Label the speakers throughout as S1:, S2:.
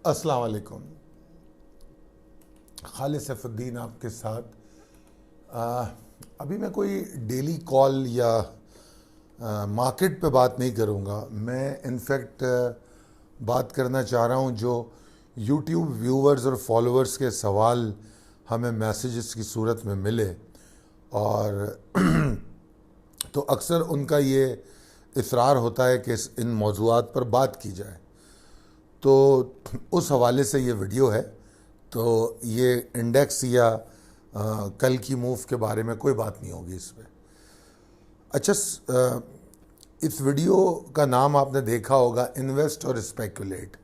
S1: अस्सलाम वालेकुम। खालिद सैफुद्दीन आपके साथ। अभी मैं कोई डेली कॉल या मार्केट पे बात नहीं करूँगा। मैं इनफैक्ट बात करना चाह रहा हूँ जो यूट्यूब व्यूवर्स और फॉलोअर्स के सवाल हमें मैसेजेस की सूरत में मिले, और तो अक्सर उनका ये इसरार होता है कि इन मौज़ूआत पर बात की जाए, तो उस हवाले से ये वीडियो है। तो ये इंडेक्स या कल की मूव के बारे में कोई बात नहीं होगी इसमें। अच्छा, इस वीडियो का नाम आपने देखा होगा, इन्वेस्ट और स्पेकुलेट।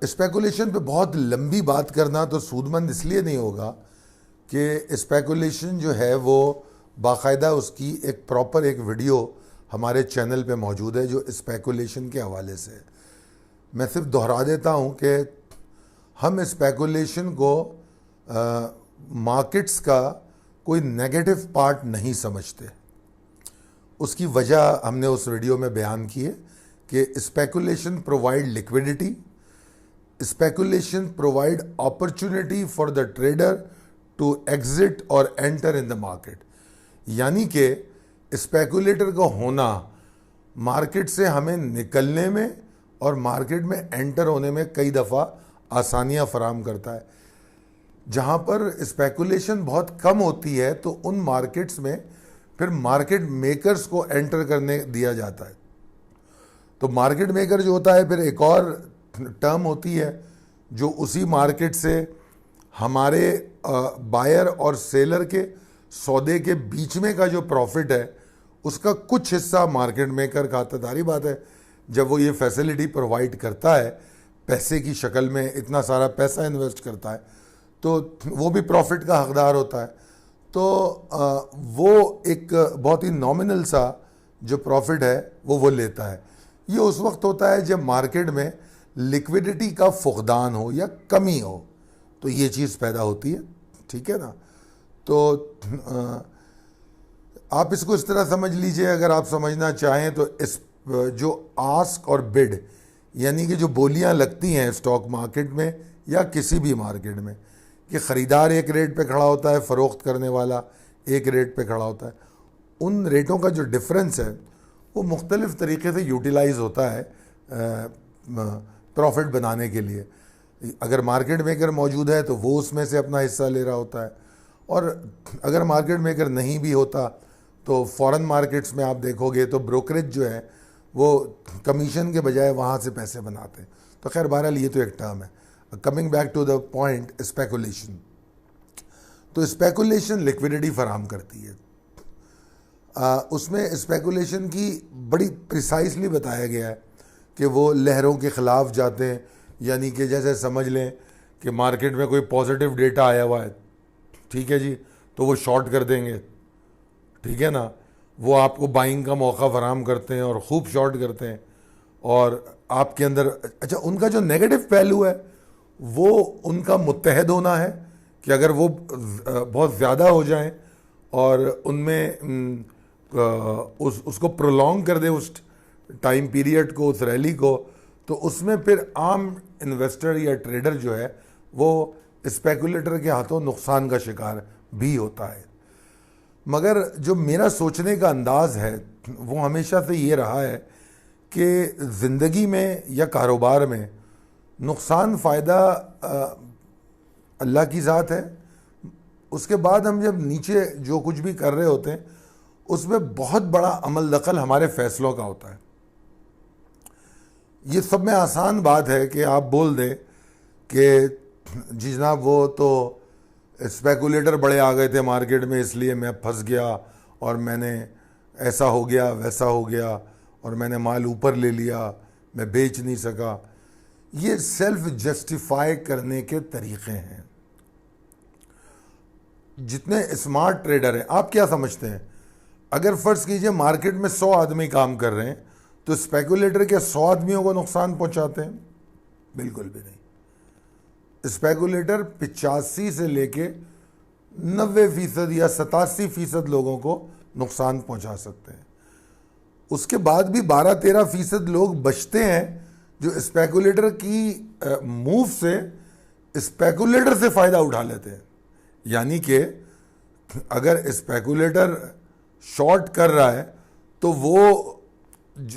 S1: स्पेकुलेशन पे बहुत लंबी बात करना तो सूदमंद इसलिए नहीं होगा कि स्पेकुलेशन जो है वो बाकायदा उसकी एक प्रॉपर एक वीडियो हमारे चैनल पे मौजूद है जो स्पेकुलेशन के हवाले से। मैं सिर्फ दोहरा देता हूँ कि हम स्पेकुलेशन को मार्केट्स का कोई नेगेटिव पार्ट नहीं समझते। उसकी वजह हमने उस वीडियो में बयान की है कि speculation provide liquidity, speculation provide opportunity for the trader to exit और एंटर इन द मार्केट। यानी कि स्पेकुलेटर का होना मार्केट से हमें निकलने में और मार्केट में एंटर होने में कई दफ़ा आसानियां फराहम करता है। जहां पर स्पेकुलेशन बहुत कम होती है तो उन मार्केट्स में फिर मार्केट मेकर्स को एंटर करने दिया जाता है। तो मार्केट मेकर जो होता है, फिर एक और टर्म होती है जो उसी मार्केट से हमारे बायर और सेलर के सौदे के बीच में का जो प्रॉफिट है उसका कुछ हिस्सा मार्केट मेकर खाता। सारी बात है, जब वो ये फैसिलिटी प्रोवाइड करता है पैसे की शक्ल में, इतना सारा पैसा इन्वेस्ट करता है, तो वो भी प्रॉफिट का हकदार होता है। तो वो एक बहुत ही नॉमिनल सा जो प्रॉफिट है वो लेता है। ये उस वक्त होता है जब मार्केट में लिक्विडिटी का फुकदान हो या कमी हो, तो ये चीज़ पैदा होती है। ठीक है ना। तो आप इसको इस तरह समझ लीजिए, अगर आप समझना चाहें तो इस जो आस्क और बिड यानी कि जो बोलियां लगती हैं स्टॉक मार्केट में या किसी भी मार्केट में कि ख़रीदार एक रेट पे खड़ा होता है, फ़रोख्त करने वाला एक रेट पे खड़ा होता है, उन रेटों का जो डिफरेंस है वो मुख्तलिफ़ तरीके से यूटिलाइज़ होता है प्रॉफिट बनाने के लिए। अगर मार्केट मेकर मौजूद है तो वो उसमें से अपना हिस्सा ले रहा होता है, और अगर मार्केट मेकर नहीं भी होता तो फॉरेन मार्केट्स में आप देखोगे तो ब्रोकरेज जो है वो कमीशन के बजाय वहाँ से पैसे बनाते हैं। तो खैर बहरहाल ये तो एक टर्म है। Coming back to the point, speculation. तो स्पेकुलेशन लिक्विडिटी फराहम करती है। उसमें स्पेकुलेशन की बड़ी प्रिसाइसली बताया गया है कि वो लहरों के ख़िलाफ़ जाते हैं। यानी कि जैसे समझ लें कि मार्केट में कोई पॉजिटिव डेटा आया हुआ है, ठीक है जी, तो वो शॉर्ट कर देंगे, ठीक है ना। वो आपको बाइंग का मौका फराहम करते हैं और ख़ूब शॉर्ट करते हैं, और आपके अंदर अच्छा उनका जो नेगेटिव पहलू है वो उनका मुत्तहद होना है कि अगर वो बहुत ज़्यादा हो जाएं और उनमें उसको प्रोलॉन्ग कर दे उस टाइम पीरियड को, उस रैली को, तो उसमें फिर आम इन्वेस्टर या ट्रेडर जो है वो स्पेकुलेटर के हाथों नुकसान का शिकार भी होता है। मगर जो मेरा सोचने का अंदाज़ है वो हमेशा से ये रहा है कि ज़िंदगी में या कारोबार में नुकसान फ़ायदा अल्लाह की ज़ात है। उसके बाद हम जब नीचे जो कुछ भी कर रहे होते हैं उसमें बहुत बड़ा अमल दखल हमारे फ़ैसलों का होता है। ये सब में आसान बात है कि आप बोल दें कि जी जनाब वो तो स्पेकुलेटर बड़े आ गए थे मार्केट में इसलिए मैं फंस गया और मैंने ऐसा हो गया वैसा हो गया और मैंने माल ऊपर ले लिया, मैं बेच नहीं सका। ये सेल्फ जस्टिफाई करने के तरीक़े हैं। जितने स्मार्ट ट्रेडर हैं, आप क्या समझते हैं, अगर फ़र्ज़ कीजिए मार्केट में 100 आदमी काम कर रहे हैं तो स्पेकुलेटर क्या 100 आदमियों को नुकसान पहुंचाते हैं? बिल्कुल भी नहीं। स्पेकुलेटर 85 से लेके 90% या 87% लोगों को नुकसान पहुंचा सकते हैं। उसके बाद भी 12-13% लोग बचते हैं जो स्पेकुलेटर की मूव से स्पेकुलेटर से फायदा उठा लेते हैं। यानी कि अगर स्पेकुलेटर शॉर्ट कर रहा है तो वो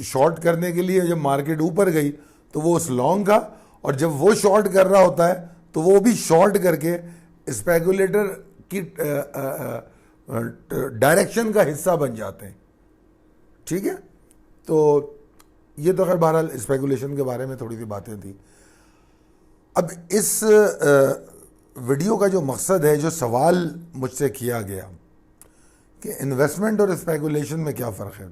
S1: शॉर्ट करने के लिए जब मार्केट ऊपर गई तो वो उस लॉन्ग का, और जब वो शॉर्ट कर रहा होता है तो वो भी शॉर्ट करके स्पेकुलेटर की डायरेक्शन का हिस्सा बन जाते हैं। ठीक है, तो ये तो खैर बहरहाल स्पेकुलेशन के बारे में थोड़ी सी बातें थी। अब इस वीडियो का जो मकसद है, जो सवाल मुझसे किया गया कि इन्वेस्टमेंट और स्पेकुलेशन में क्या फ़र्क है।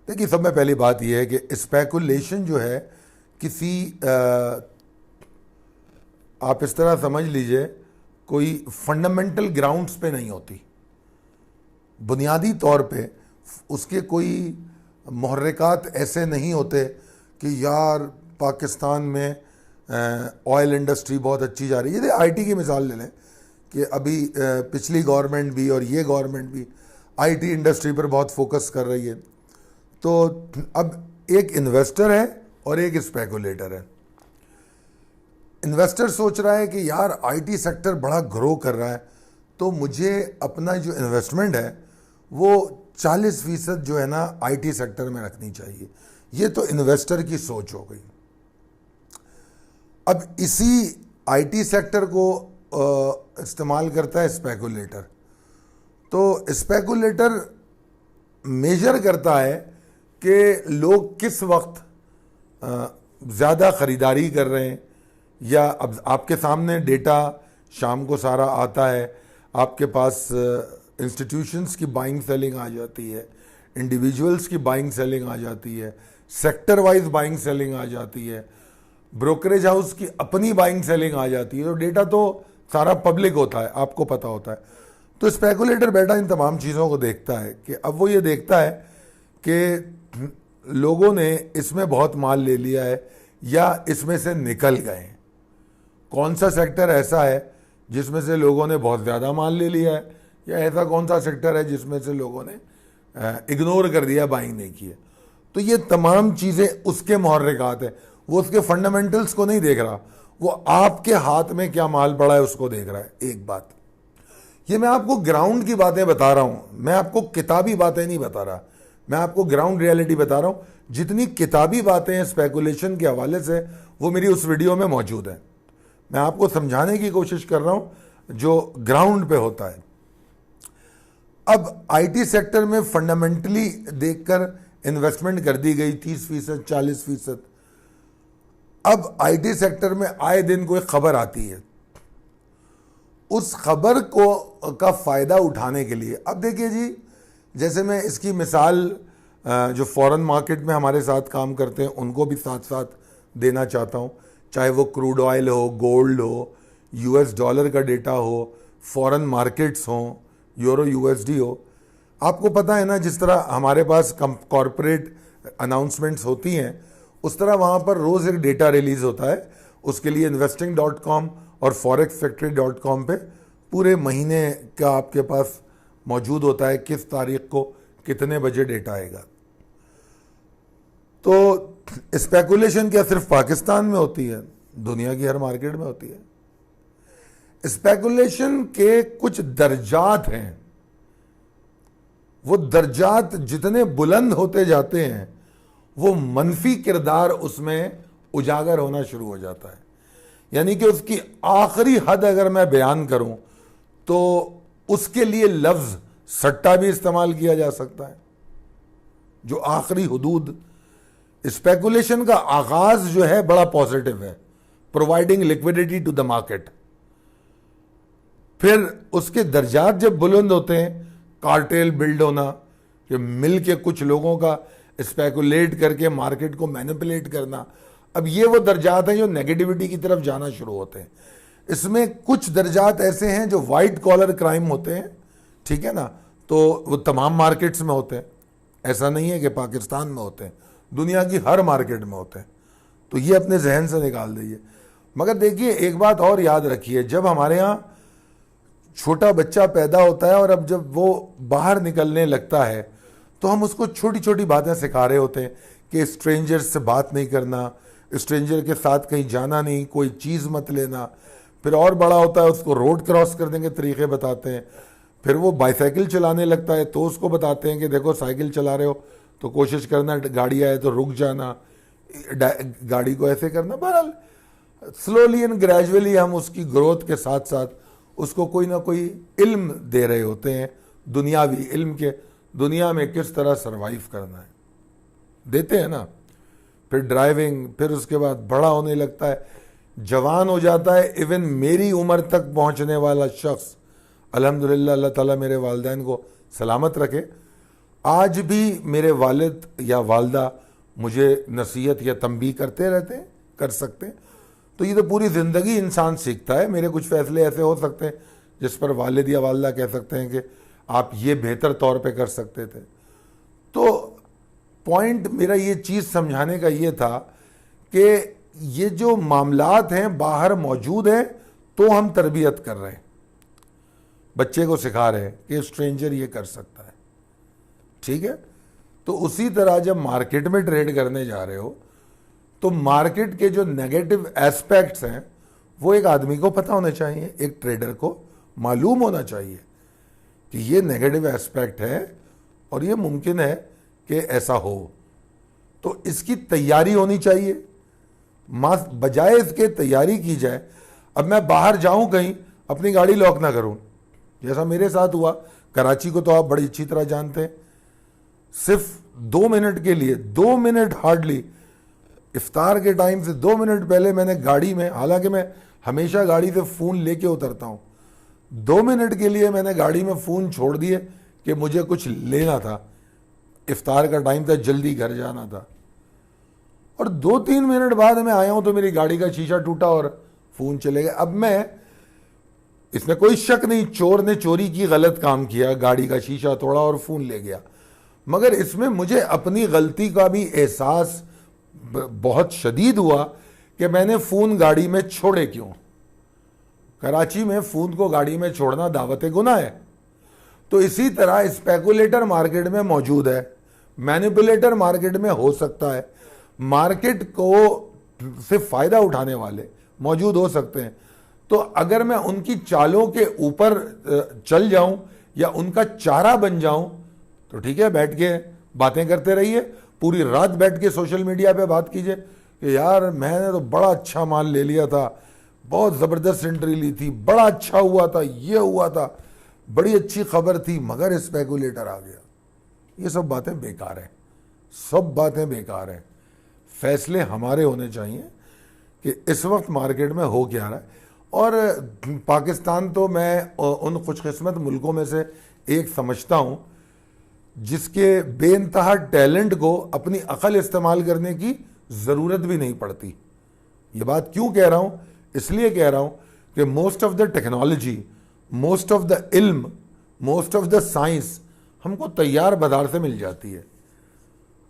S1: देखिए, सब में पहली बात यह है कि स्पेकुलेशन जो है किसी आप इस तरह समझ लीजिए कोई फंडामेंटल ग्राउंड्स पे नहीं होती। बुनियादी तौर पे उसके कोई मुहर्रिकात ऐसे नहीं होते कि यार पाकिस्तान में ऑयल इंडस्ट्री बहुत अच्छी जा रही है। ये आईटी की मिसाल ले लें कि अभी पिछली गवर्नमेंट भी और ये गवर्नमेंट भी आईटी इंडस्ट्री पर बहुत फोकस कर रही है। तो अब एक इन्वेस्टर है और एक स्पेकुलेटर है। इन्वेस्टर सोच रहा है कि यार आईटी सेक्टर बड़ा ग्रो कर रहा है, तो मुझे अपना जो इन्वेस्टमेंट है वो 40% जो है ना आईटी सेक्टर में रखनी चाहिए। ये तो इन्वेस्टर की सोच हो गई। अब इसी आईटी सेक्टर को इस्तेमाल करता है स्पेकुलेटर। तो स्पेकुलेटर मेजर करता है कि लोग किस वक्त ज़्यादा ख़रीदारी कर रहे हैं, या अब आपके सामने डेटा शाम को सारा आता है, आपके पास इंस्टीट्यूशंस की बाइंग सेलिंग आ जाती है, इंडिविजुअल्स की बाइंग सेलिंग आ जाती है, सेक्टर वाइज बाइंग सेलिंग आ जाती है, ब्रोकरेज हाउस की अपनी बाइंग सेलिंग आ जाती है। तो डेटा तो सारा पब्लिक होता है, आपको पता होता है। तो स्पेकुलेटर बैठा इन तमाम चीज़ों को देखता है कि अब वो ये देखता है कि लोगों ने इसमें बहुत माल ले लिया है या इसमें से निकल गए। कौन सा सेक्टर ऐसा है जिसमें से लोगों ने बहुत ज़्यादा माल ले लिया है, या ऐसा कौन सा सेक्टर है जिसमें से लोगों ने इग्नोर कर दिया, बाइंग नहीं की है। तो ये तमाम चीज़ें उसके मुहर्रिकात है। वो उसके फंडामेंटल्स को नहीं देख रहा, वो आपके हाथ में क्या माल पड़ा है उसको देख रहा है। एक बात ये, मैं आपको ग्राउंड की बातें बता रहा हूँ, मैं आपको किताबी बातें नहीं बता रहा, मैं आपको ग्राउंड रियलिटी बता रहा हूँ। जितनी किताबी बातें हैं स्पेकुलेशन के हवाले से वो मेरी उस वीडियो में मौजूद है। मैं आपको समझाने की कोशिश कर रहा हूँ जो ग्राउंड पे होता है। अब आईटी सेक्टर में फंडामेंटली देखकर इन्वेस्टमेंट कर दी गई 30%, 40%। अब आईटी सेक्टर में आए दिन कोई खबर आती है, उस खबर को का फ़ायदा उठाने के लिए, अब देखिए जी, जैसे मैं इसकी मिसाल जो फॉरेन मार्केट में हमारे साथ काम करते हैं उनको भी साथ साथ देना चाहता हूँ। चाहे वो क्रूड ऑयल हो, गोल्ड हो, यूएस डॉलर का डेटा हो, फॉरेन मार्केट्स हों, यूरो यूएसडी हो। आपको पता है ना, जिस तरह हमारे पास कॉरपोरेट अनाउंसमेंट्स होती हैं, उस तरह वहाँ पर रोज़ एक डेटा रिलीज़ होता है। उसके लिए investing.com और forexfactory.com पे पूरे महीने का आपके पास मौजूद होता है, किस तारीख को कितने बजे डेटा आएगा। तो स्पेकुलेशन क्या सिर्फ पाकिस्तान में होती है? दुनिया की हर मार्केट में होती है। स्पेकुलेशन के कुछ दर्जात हैं। वो दर्जात जितने बुलंद होते जाते हैं वो मनफी किरदार उसमें उजागर होना शुरू हो जाता है। यानी कि उसकी आखिरी हद अगर मैं बयान करूं तो उसके लिए लफ्ज सट्टा भी इस्तेमाल किया जा सकता है। जो आखिरी हुदूद, स्पेकुलेशन का आगाज जो है बड़ा पॉजिटिव है, providing liquidity to the market. फिर उसके दर्जात जब बुलंद होते हैं, कार्टेल बिल्ड होना, कि मिल के कुछ लोगों का स्पेकुलेट करके मार्केट को मैनिपुलेट करना। अब ये वो दर्जात हैं जो नेगेटिविटी की तरफ जाना शुरू होते हैं। इसमें कुछ दर्जात ऐसे हैं जो वाइट कॉलर क्राइम होते हैं, ठीक है ना, तो वो तमाम मार्केट्स में होते हैं। ऐसा नहीं है कि पाकिस्तान में होते हैं, दुनिया की हर मार्केट में होते हैं। तो ये अपने जहन से निकाल दीजिए। मगर देखिए, एक बात और याद रखिए, जब हमारे यहाँ छोटा बच्चा पैदा होता है और अब जब वो बाहर निकलने लगता है तो हम उसको छोटी छोटी बातें सिखा रहे होते हैं कि स्ट्रेंजर से बात नहीं करना, स्ट्रेंजर के साथ कहीं जाना नहीं, कोई चीज़ मत लेना। फिर और बड़ा होता है उसको रोड क्रॉस करने के तरीके बताते हैं। फिर वो बाईसाइकिल चलाने लगता है तो उसको बताते हैं कि देखो साइकिल चला रहे हो तो कोशिश करना, गाड़ी आए तो रुक जाना, गाड़ी को ऐसे करना। बहरहाल स्लोली एंड ग्रेजुअली हम उसकी ग्रोथ के साथ साथ उसको कोई ना कोई इल्म दे रहे होते हैं, दुनियावी इल्म के, दुनिया में किस तरह सरवाइव करना है, देते हैं ना। फिर ड्राइविंग, फिर उसके बाद बड़ा होने लगता है, जवान हो जाता है। इवन मेरी उम्र तक पहुंचने वाला शख्स, अल्हम्दुलिल्लाह, अल्लाह ताला मेरे वालिदैन को सलामत रखे, आज भी मेरे वालिद या वालदा मुझे नसीहत या तंबीह करते रहते हैं, कर सकते हैं। तो ये तो पूरी ज़िंदगी इंसान सीखता है। मेरे कुछ फैसले ऐसे हो सकते हैं जिस पर वालिद या वालदा कह सकते हैं कि आप ये बेहतर तौर पे कर सकते थे। तो पॉइंट मेरा ये चीज़ समझाने का ये था कि ये जो मामलात हैं बाहर मौजूद हैं, तो हम तरबियत कर रहे हैं, बच्चे को सिखा रहे हैं कि स्ट्रेंजर ये कर सकता है, ठीक है। तो उसी तरह जब मार्केट में ट्रेड करने जा रहे हो तो मार्केट के जो नेगेटिव एस्पेक्ट्स हैं वो एक आदमी को पता होने चाहिए, एक ट्रेडर को मालूम होना चाहिए कि ये नेगेटिव एस्पेक्ट है और ये मुमकिन है कि ऐसा हो। तो इसकी तैयारी होनी चाहिए, बजाय इसके तैयारी की जाए। अब मैं बाहर जाऊं कहीं, अपनी गाड़ी लॉक ना करूं, जैसा मेरे साथ हुआ। कराची को तो आप बड़ी अच्छी तरह जानते हैं। सिर्फ 2 मिनट के लिए, 2 मिनट हार्डली, इफ्तार के टाइम से 2 मिनट पहले मैंने गाड़ी में, हालांकि मैं हमेशा गाड़ी से फ़ोन लेके उतरता हूँ, 2 मिनट के लिए मैंने गाड़ी में फ़ोन छोड़ दिए कि मुझे कुछ लेना था, इफ्तार का टाइम था, जल्दी घर जाना था। और 2-3 मिनट बाद मैं आया हूँ तो मेरी गाड़ी का शीशा टूटा और फ़ोन चले गए। अब मैं, इसमें कोई शक नहीं, चोर ने चोरी की, गलत काम किया, गाड़ी का शीशा तोड़ा और फ़ोन ले गया, मगर इसमें मुझे अपनी गलती का भी एहसास बहुत शदीद हुआ कि मैंने फ़ोन गाड़ी में छोड़े क्यों। कराची में फ़ोन को गाड़ी में छोड़ना दावत गुनाह है। तो इसी तरह स्पेकुलेटर मार्केट में मौजूद है, मैनिपुलेटर मार्केट में हो सकता है, मार्केट को से फ़ायदा उठाने वाले मौजूद हो सकते हैं। तो अगर मैं उनकी चालों के ऊपर चल जाऊं या उनका चारा बन जाऊं तो ठीक है, बैठ के बातें करते रहिए, पूरी रात बैठ के सोशल मीडिया पे बात कीजिए कि यार मैंने तो बड़ा अच्छा माल ले लिया था, बहुत ज़बरदस्त एंट्री ली थी, बड़ा अच्छा हुआ था, ये हुआ था, बड़ी अच्छी खबर थी, मगर स्पेकुलेटर आ गया। ये सब बातें बेकार हैं, सब बातें बेकार हैं। फैसले हमारे होने चाहिए कि इस वक्त मार्केट में हो क्या रहा है। और पाकिस्तान तो मैं उन खुशकिस्मत मुल्कों में से एक समझता हूँ जिसके बेइंतहा टैलेंट को अपनी अकल इस्तेमाल करने की ज़रूरत भी नहीं पड़ती। ये बात क्यों कह रहा हूँ? इसलिए कह रहा हूँ कि most of the technology, most of the इल्म, मोस्ट ऑफ द साइंस हमको तैयार बाजार से मिल जाती है।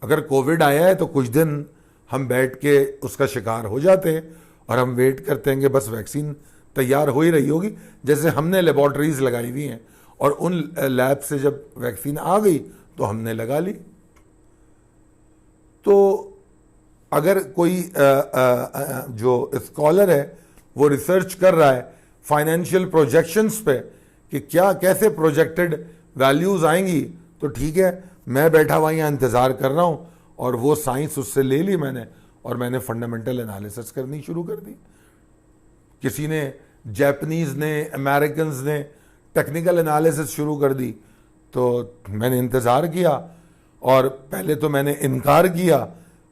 S1: अगर कोविड आया है तो कुछ दिन हम बैठ के उसका शिकार हो जाते हैं और हम वेट करते हैं कि बस वैक्सीन तैयार हो ही रही होगी। जैसे हमने लेबॉर्ट्रीज लगाई हुई हैं और उन लैब से जब वैक्सीन आ गई तो हमने लगा ली। तो अगर कोई जो स्कॉलर है वो रिसर्च कर रहा है फाइनेंशियल प्रोजेक्शंस पे कि क्या कैसे प्रोजेक्टेड वैल्यूज़ आएंगी, तो ठीक है, मैं बैठा हुआ यहाँ इंतज़ार कर रहा हूँ। और वो साइंस उससे ले ली मैंने और मैंने फंडामेंटल एनालिसिस करनी शुरू कर दी। किसी ने, जापानीज़ ने, अमेरिकन्स ने टेक्निकल एनालिसिस शुरू कर दी, तो मैंने इंतज़ार किया। और पहले तो मैंने इनकार किया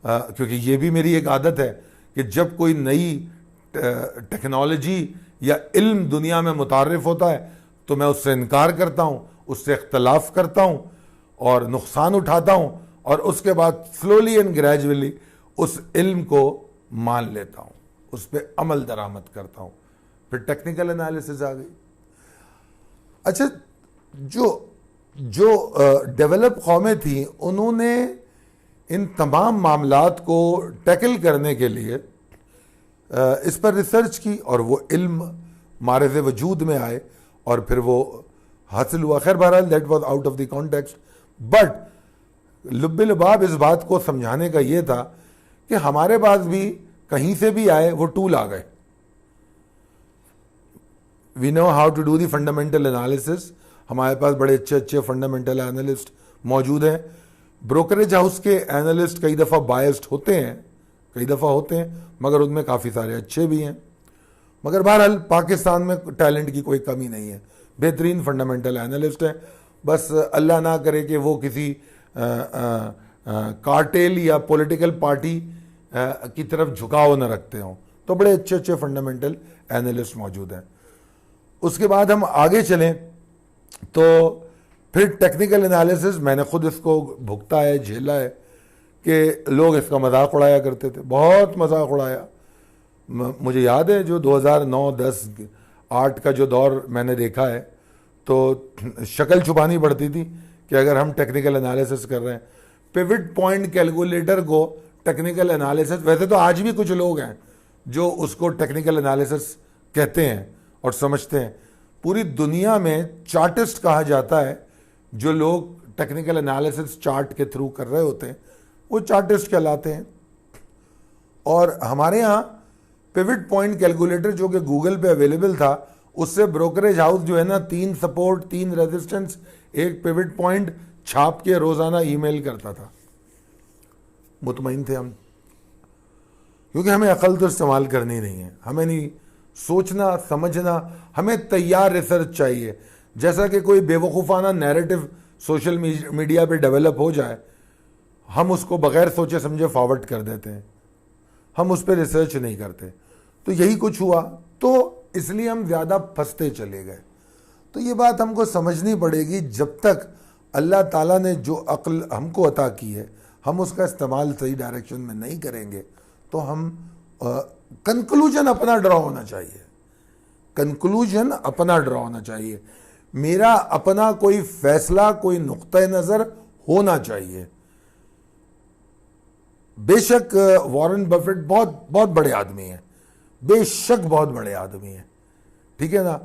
S1: क्योंकि ये भी मेरी एक आदत है कि जब कोई नई टेक्नोलॉजी या इल्म दुनिया में मुतारिफ होता है तो मैं उससे इनकार करता हूँ, उससे इख्तलाफ करता हूँ और नुकसान उठाता हूँ, और उसके बाद स्लोली एंड ग्रेजुअली उस इल्म को मान लेता हूँ, उस पर अमल दरामद करता हूँ। फिर टेक्निकल एनालिसिस आ गई। अच्छा, जो डेवलप कौमें थी उन्होंने इन तमाम मामलात को टैकल करने के लिए इस पर रिसर्च की और वो इल्म मारिज़ वजूद में आए और फिर वो हासिल हुआ। खैर बहरहाल that was out of the context, but लुब्बे लुबाब इस बात को समझाने का ये था कि हमारे पास भी कहीं से भी आए वो टूल आ गए। We know how to do the fundamental analysis, हमारे पास बड़े अच्छे अच्छे फंडामेंटल एनालिस्ट मौजूद हैं। ब्रोकरेज हाउस के एनालिस्ट कई दफ़ा बायस्ड होते हैं, मगर उनमें काफ़ी सारे अच्छे भी हैं। मगर बहरहाल पाकिस्तान में टैलेंट की कोई कमी नहीं है, बेहतरीन फंडामेंटल एनालिस्ट हैं। बस अल्लाह ना करे कि वो किसी कार्टेल या पॉलिटिकल पार्टी की तरफ झुकाव न रखते हों, तो बड़े अच्छे अच्छे फंडामेंटल एनालिस्ट मौजूद हैं। उसके बाद हम आगे चलें तो फिर टेक्निकल एनालिसिस, मैंने खुद इसको भुगता है, झेला है कि लोग इसका मजाक उड़ाया करते थे, बहुत मजाक उड़ाया। मुझे याद है जो 2009, 10, 8 का जो दौर मैंने देखा है, तो शक्ल छुपानी पड़ती थी कि अगर हम टेक्निकल एनालिसिस कर रहे हैं। पिवट पॉइंट कैलकुलेटर को टेक्निकल एनालिसिस, वैसे तो आज भी कुछ लोग हैं जो उसको टेक्निकल एनालिसिस कहते हैं और समझते हैं। पूरी दुनिया में चार्टिस्ट कहा जाता है, जो लोग टेक्निकल एनालिसिस चार्ट के थ्रू कर रहे होते हैं वो चार्टिस्ट कहलाते हैं। और हमारे यहाँ पिवट पॉइंट कैलकुलेटर जो कि गूगल पे अवेलेबल था, उससे ब्रोकरेज हाउस जो है ना 3 सपोर्ट, 3 रेजिस्टेंस, 1 पिवट पॉइंट छाप के रोजाना ईमेल करता था। मुतमईन थे हम, क्योंकि हमें अकल तो इस्तेमाल करनी नहीं है, हमें नहीं सोचना समझना, हमें तैयार रिसर्च चाहिए। जैसा कि कोई बेवकूफ़ाना नैरेटिव सोशल मीडिया पे डेवलप हो जाए, हम उसको बगैर सोचे समझे फॉरवर्ड कर देते हैं, हम उस पर रिसर्च नहीं करते। तो यही कुछ हुआ, तो इसलिए हम ज़्यादा फंसते चले गए। तो ये बात हमको समझनी पड़ेगी, जब तक अल्लाह ताला ने जो अक्ल हमको अता की है हम उसका इस्तेमाल सही डायरेक्शन में नहीं करेंगे, तो हम कंक्लूजन अपना ड्रॉ होना चाहिए, कंक्लूजन अपना ड्रॉ होना चाहिए। मेरा अपना कोई फैसला, कोई नुक्ता नज़र होना चाहिए। बेशक वॉरेन बफेट बहुत बहुत बड़े आदमी हैं, बेशक बहुत बड़े आदमी हैं, ठीक है ना,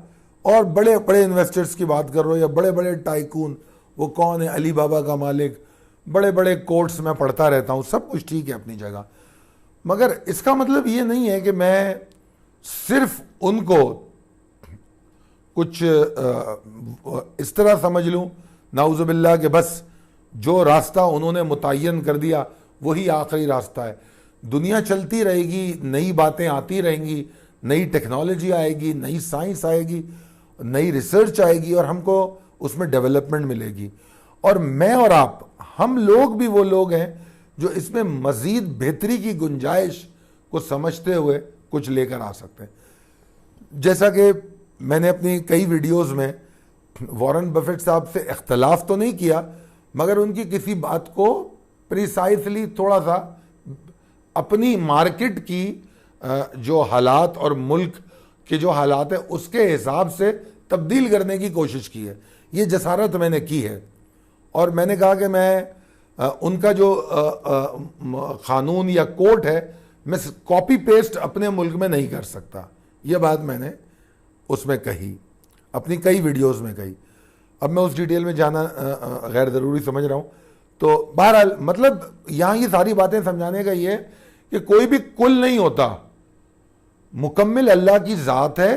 S1: और बड़े बड़े इन्वेस्टर्स की बात कर रहे हो, या बड़े बड़े टाइकून, वो कौन है, अली बाबा का मालिक, बड़े बड़े कोर्ट्स में पढ़ता रहता हूँ, सब कुछ ठीक है अपनी जगह। मगर इसका मतलब ये नहीं है कि मैं सिर्फ उनको कुछ इस तरह समझ लूँ नाउज़ुबिल्लाह कि बस जो रास्ता उन्होंने मुतय्यन कर दिया वही आखिरी रास्ता है। दुनिया चलती रहेगी, नई बातें आती रहेंगी, नई टेक्नोलॉजी आएगी, नई साइंस आएगी, नई रिसर्च आएगी, और हमको उसमें डेवलपमेंट मिलेगी। और मैं और आप, हम लोग भी वो लोग हैं जो इसमें मज़ीद बेहतरी की गुंजाइश को समझते हुए कुछ लेकर आ सकते हैं। जैसा कि मैंने अपनी कई वीडियोस में वॉरेन बफेट साहब से इख्तलाफ तो नहीं किया, मगर उनकी किसी बात को प्रिसाइसली थोड़ा सा अपनी मार्केट की जो हालात और मुल्क के जो हालात है उसके हिसाब से तब्दील करने की कोशिश की है। ये जसारत मैंने की है, और मैंने कहा कि मैं उनका जो कानून या कोर्ट है मैं कॉपी पेस्ट अपने मुल्क में नहीं कर सकता। ये बात मैंने उसमें कही, अपनी कई वीडियोस में कही। अब मैं उस डिटेल में जाना गैर ज़रूरी समझ रहा हूँ। तो बहरहाल मतलब यहाँ ये सारी बातें समझाने का ये है कि कोई भी कुल नहीं होता, मुकम्मिल अल्लाह की ज़ात है।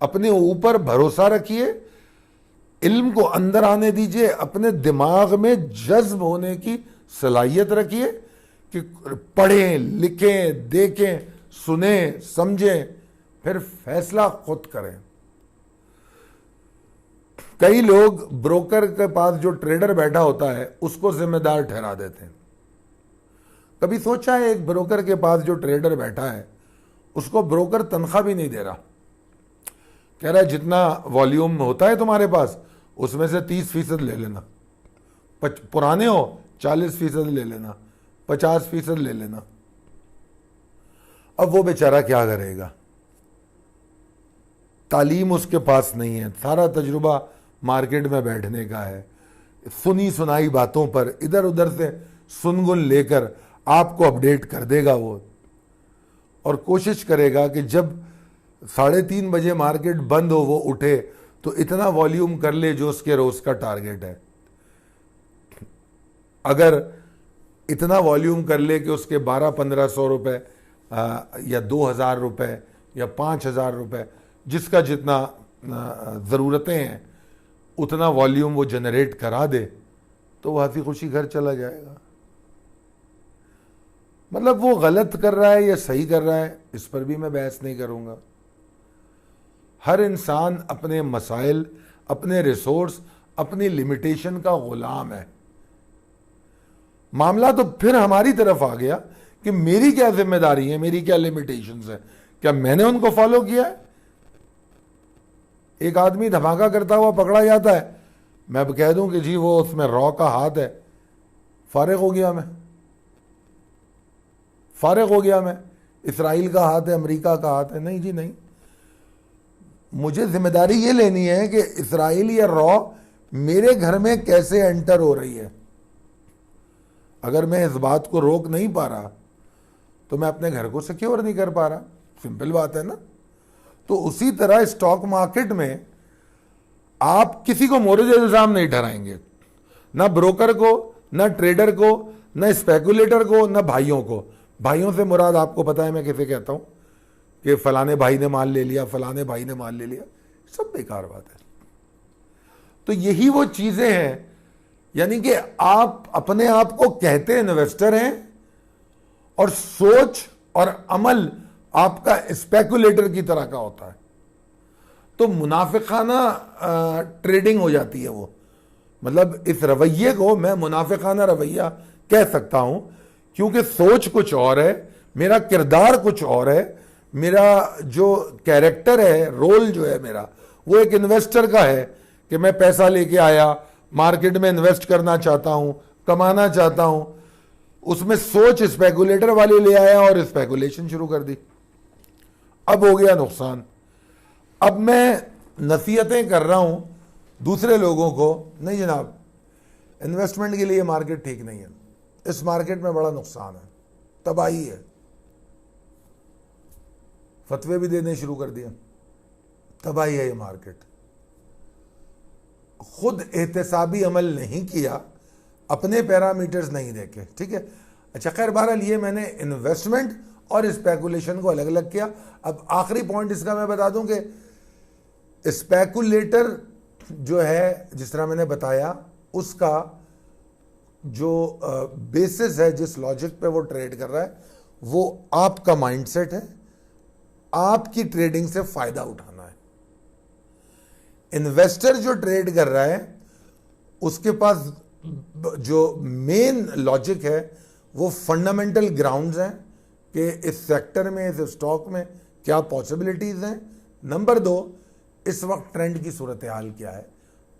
S1: अपने ऊपर भरोसा रखिए, इल्म को अंदर आने दीजिए, अपने दिमाग में जज्ब होने की सलाहियत रखिए कि पढ़ें, लिखें, देखें, सुने, समझें, फिर फैसला खुद करें। कई लोग ब्रोकर के पास जो ट्रेडर बैठा होता है उसको जिम्मेदार ठहरा देते हैं। कभी सोचा है एक ब्रोकर के पास जो ट्रेडर बैठा है उसको ब्रोकर तनख्वाह भी नहीं दे रहा, कह रहा है जितना वॉल्यूम होता है तुम्हारे पास उसमें से 30% ले लेना, पुराने हो 40% ले लेना, 50% ले लेना। अब वो बेचारा क्या करेगा, तालीम उसके पास नहीं है, सारा तजुर्बा मार्केट में बैठने का है, सुनी सुनाई बातों पर इधर उधर से सुनगुन लेकर आपको अपडेट कर देगा वो, और कोशिश करेगा कि जब 3:30 बजे मार्केट बंद हो वो उठे तो इतना वॉल्यूम कर ले जो उसके रोज का टारगेट है। अगर इतना वॉल्यूम कर ले कि उसके 1200-1500 रुपए या 2000 रुपए या 5000 रुपए, जिसका जितना ज़रूरतें हैं उतना वॉल्यूम वो जनरेट करा दे, तो वो हंसी खुशी घर चला जाएगा। मतलब वो गलत कर रहा है या सही कर रहा है, इस पर भी मैं बहस नहीं करूंगा। हर इंसान अपने मसाइल, अपने रिसोर्स, अपनी लिमिटेशन का गुलाम है। मामला तो फिर हमारी तरफ आ गया कि मेरी क्या जिम्मेदारी है, मेरी क्या लिमिटेशंस है, क्या मैंने उनको फॉलो किया है? एक आदमी धमाका करता हुआ पकड़ा जाता है, मैं अब कह दूं कि जी वो उसमें रॉ का हाथ है, फारिग हो गया मैं, फारिग हो गया मैं। इसराइल का हाथ है, अमेरिका का हाथ है? नहीं जी नहीं। मुझे जिम्मेदारी ये लेनी है कि इसराइल या रॉ मेरे घर में कैसे एंटर हो रही है। अगर मैं इस बात को रोक नहीं पा रहा तो मैं अपने घर को सिक्योर नहीं कर पा रहा। सिंपल बात है ना। तो उसी तरह स्टॉक मार्केट में आप किसी को मोरज इल्जाम नहीं ठहराएंगे, ना ब्रोकर को, ना ट्रेडर को, ना स्पेकुलेटर को, ना भाइयों को। भाइयों से मुराद आपको पता है मैं किसे कहता हूं कि फलाने भाई ने माल ले लिया, फलाने भाई ने माल ले लिया, सब बेकार बात है। तो यही वो चीजें हैं, यानी कि आप अपने आप को कहते इन्वेस्टर हैं और सोच और अमल आपका स्पेकुलेटर की तरह का होता है, तो मुनाफिकाना ट्रेडिंग हो जाती है वो। मतलब इस रवैये को मैं मुनाफिकाना रवैया कह सकता हूं, क्योंकि सोच कुछ और है, मेरा किरदार कुछ और है, मेरा जो कैरेक्टर है, रोल जो है मेरा, वो एक इन्वेस्टर का है कि मैं पैसा लेके आया, मार्केट में इन्वेस्ट करना चाहता हूं, कमाना चाहता हूं। उसमें सोच स्पेकुलेटर वाली ले आया और स्पेकुलेशन शुरू कर दी। अब हो गया नुकसान। अब मैं नसीहतें कर रहा हूं दूसरे लोगों को, नहीं जनाब, इन्वेस्टमेंट के लिए मार्केट ठीक नहीं है, इस मार्केट में बड़ा नुकसान है, तबाही है। फतवे भी देने शुरू कर दिए, तबाही है ये मार्केट। खुद एहतसाबी अमल नहीं किया, अपने पैरामीटर्स नहीं देखे, ठीक है। अच्छा खैर, बहरहाल ये मैंने इन्वेस्टमेंट और स्पेकुलेशन को अलग अलग किया। अब आखिरी पॉइंट इसका मैं बता दूं कि स्पेकुलेटर जो है, जिस तरह मैंने बताया, उसका जो बेसिस है, जिस लॉजिक पे वो ट्रेड कर रहा है, वो आपका माइंडसेट है, आपकी ट्रेडिंग से फायदा उठाना है। इन्वेस्टर जो ट्रेड कर रहा है, उसके पास जो मेन लॉजिक है वो फंडामेंटल ग्राउंड्स हैं कि इस सेक्टर में, इस स्टॉक में क्या पॉसिबिलिटीज हैं। नंबर 2, इस वक्त ट्रेंड की सूरत हाल क्या है,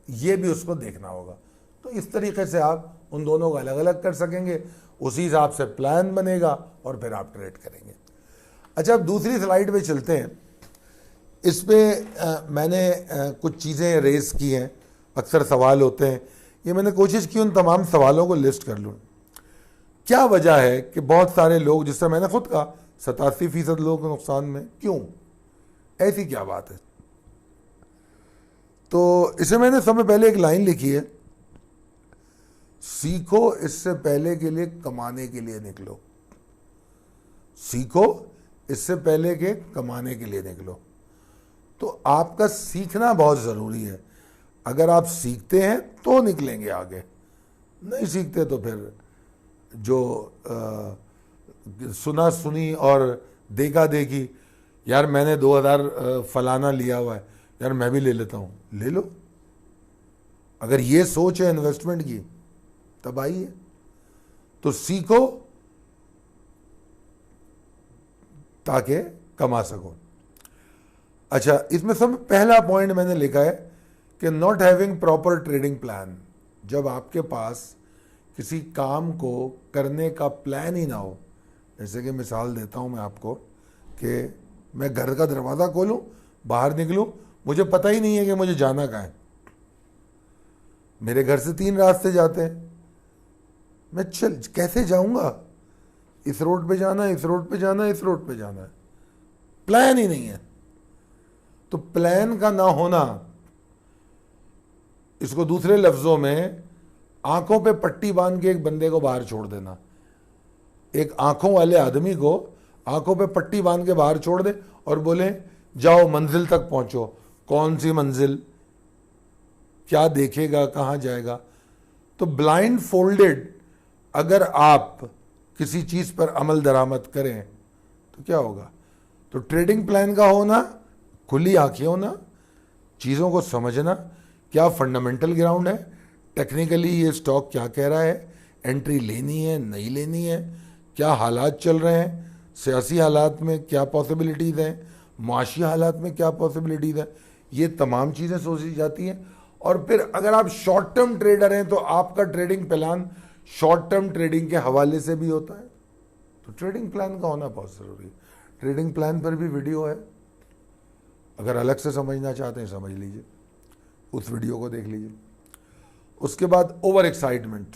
S1: ये भी उसको देखना होगा। तो इस तरीके से आप उन दोनों को अलग अलग कर सकेंगे, उसी हिसाब से प्लान बनेगा और फिर आप ट्रेड करेंगे। अच्छा, अब दूसरी स्लाइड पे चलते हैं। इस पे मैंने कुछ चीज़ें रेस की हैं, अक्सर सवाल होते हैं, ये मैंने कोशिश की उन तमाम सवालों को लिस्ट कर लूँ। क्या वजह है कि बहुत सारे लोग, जिससे मैंने खुद कहा 87% लोग नुकसान में, क्यों, ऐसी क्या बात है? तो इसे मैंने समय पहले एक लाइन लिखी है, सीखो इससे पहले के लिए कमाने के लिए निकलो। सीखो इससे पहले के कमाने के लिए निकलो। तो आपका सीखना बहुत ज़रूरी है। अगर आप सीखते हैं तो निकलेंगे आगे, नहीं सीखते तो फिर जो सुना सुनी और देखा देखी, यार मैंने 2000 फलाना लिया हुआ है, यार मैं भी ले लेता हूँ, ले लो। अगर ये सोच है इन्वेस्टमेंट की, तब आइए। तो सीखो ताकि कमा सको। अच्छा, इसमें सब पहला पॉइंट मैंने लिखा है कि not having proper trading plan. जब आपके पास किसी काम को करने का प्लान ही ना हो, जैसे कि मिसाल देता हूं मैं आपको कि मैं घर का दरवाज़ा खोलूं, बाहर निकलूं, मुझे पता ही नहीं है कि मुझे जाना कहाँ है। मेरे घर से 3 रास्ते जाते हैं, मैं कैसे जाऊंगा? इस रोड पे जाना है, इस रोड पे जाना है, इस रोड पे जाना है, प्लान ही नहीं है। तो प्लान का ना होना, इसको दूसरे लफ्जों में आंखों पे पट्टी बांध के एक बंदे को बाहर छोड़ देना, एक आंखों वाले आदमी को आंखों पे पट्टी बांध के बाहर छोड़ दे और बोले जाओ मंजिल तक पहुंचो। कौन सी मंजिल, क्या देखेगा, कहां जाएगा? तो ब्लाइंड फोल्डेड अगर आप किसी चीज पर अमल दरामद करें तो क्या होगा? तो ट्रेडिंग प्लान का होना, खुली आंखें होना, चीज़ों को समझना, क्या फंडामेंटल ग्राउंड है, टेक्निकली ये स्टॉक क्या कह रहा है, एंट्री लेनी है नहीं लेनी है, क्या हालात चल रहे हैं, सियासी हालात में क्या पॉसिबिलिटीज़ हैं, माशी हालात में क्या पॉसिबिलिटीज़ हैं, ये तमाम चीज़ें सोची जाती हैं। और फिर अगर आप शॉर्ट टर्म ट्रेडर हैं तो आपका trading plan short term trading के हवाले से भी होता है। तो ट्रेडिंग प्लान का होना बहुत ज़रूरी है। ट्रेडिंग प्लान पर भी वीडियो है, अगर अलग से समझना चाहते हैं समझ लीजिए, उस वीडियो को देख लीजिए। उसके बाद ओवर एक्साइटमेंट,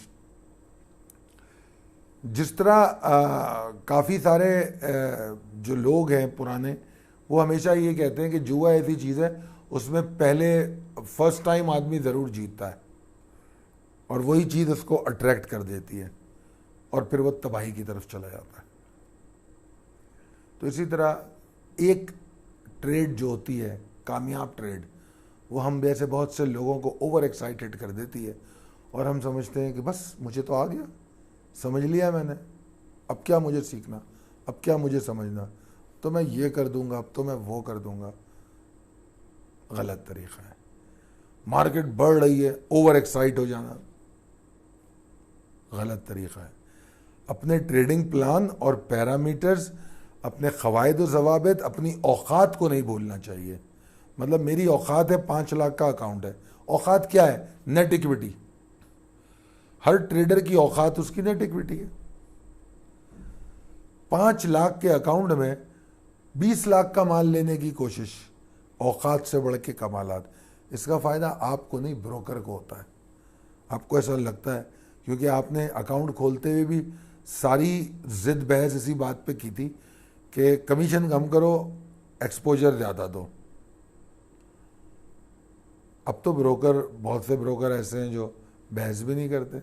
S1: जिस तरह काफ़ी सारे जो लोग हैं पुराने, वो हमेशा ये कहते हैं कि जुआ ऐसी चीज़ है उसमें पहले फर्स्ट टाइम आदमी ज़रूर जीतता है और वही चीज़ उसको अट्रैक्ट कर देती है और फिर वो तबाही की तरफ चला जाता है। तो इसी तरह एक ट्रेड जो होती है कामयाब ट्रेड, वो हम जैसे बहुत से लोगों को ओवर एक्साइटेड कर देती है और हम समझते हैं कि बस मुझे तो आ गया, समझ लिया मैंने, अब क्या मुझे सीखना, अब क्या मुझे समझना, तो मैं ये कर दूंगा, अब तो मैं वो कर दूंगा। गलत तरीका है। मार्केट बढ़ रही है, ओवर एक्साइट हो जाना गलत तरीका है। अपने ट्रेडिंग प्लान और पैरामीटर्स, अपने क़वाइद व ज़वाबित, अपनी औकात को नहीं भूलना चाहिए। मतलब मेरी औकात है 5 लाख का अकाउंट है, औकात क्या है? Net equity. हर ट्रेडर की औकात उसकी नेट इक्विटी है। 5 लाख के अकाउंट में 20 लाख का माल लेने की कोशिश, औकात से बढ़ के कमालात। इसका फ़ायदा आपको नहीं, ब्रोकर को होता है। आपको ऐसा लगता है क्योंकि आपने अकाउंट खोलते हुए भी सारी जिद बहस इसी बात पे की थी कि कमीशन कम करो, एक्सपोजर ज़्यादा दो। अब तो ब्रोकर, बहुत से ब्रोकर ऐसे हैं जो बहस भी नहीं करते।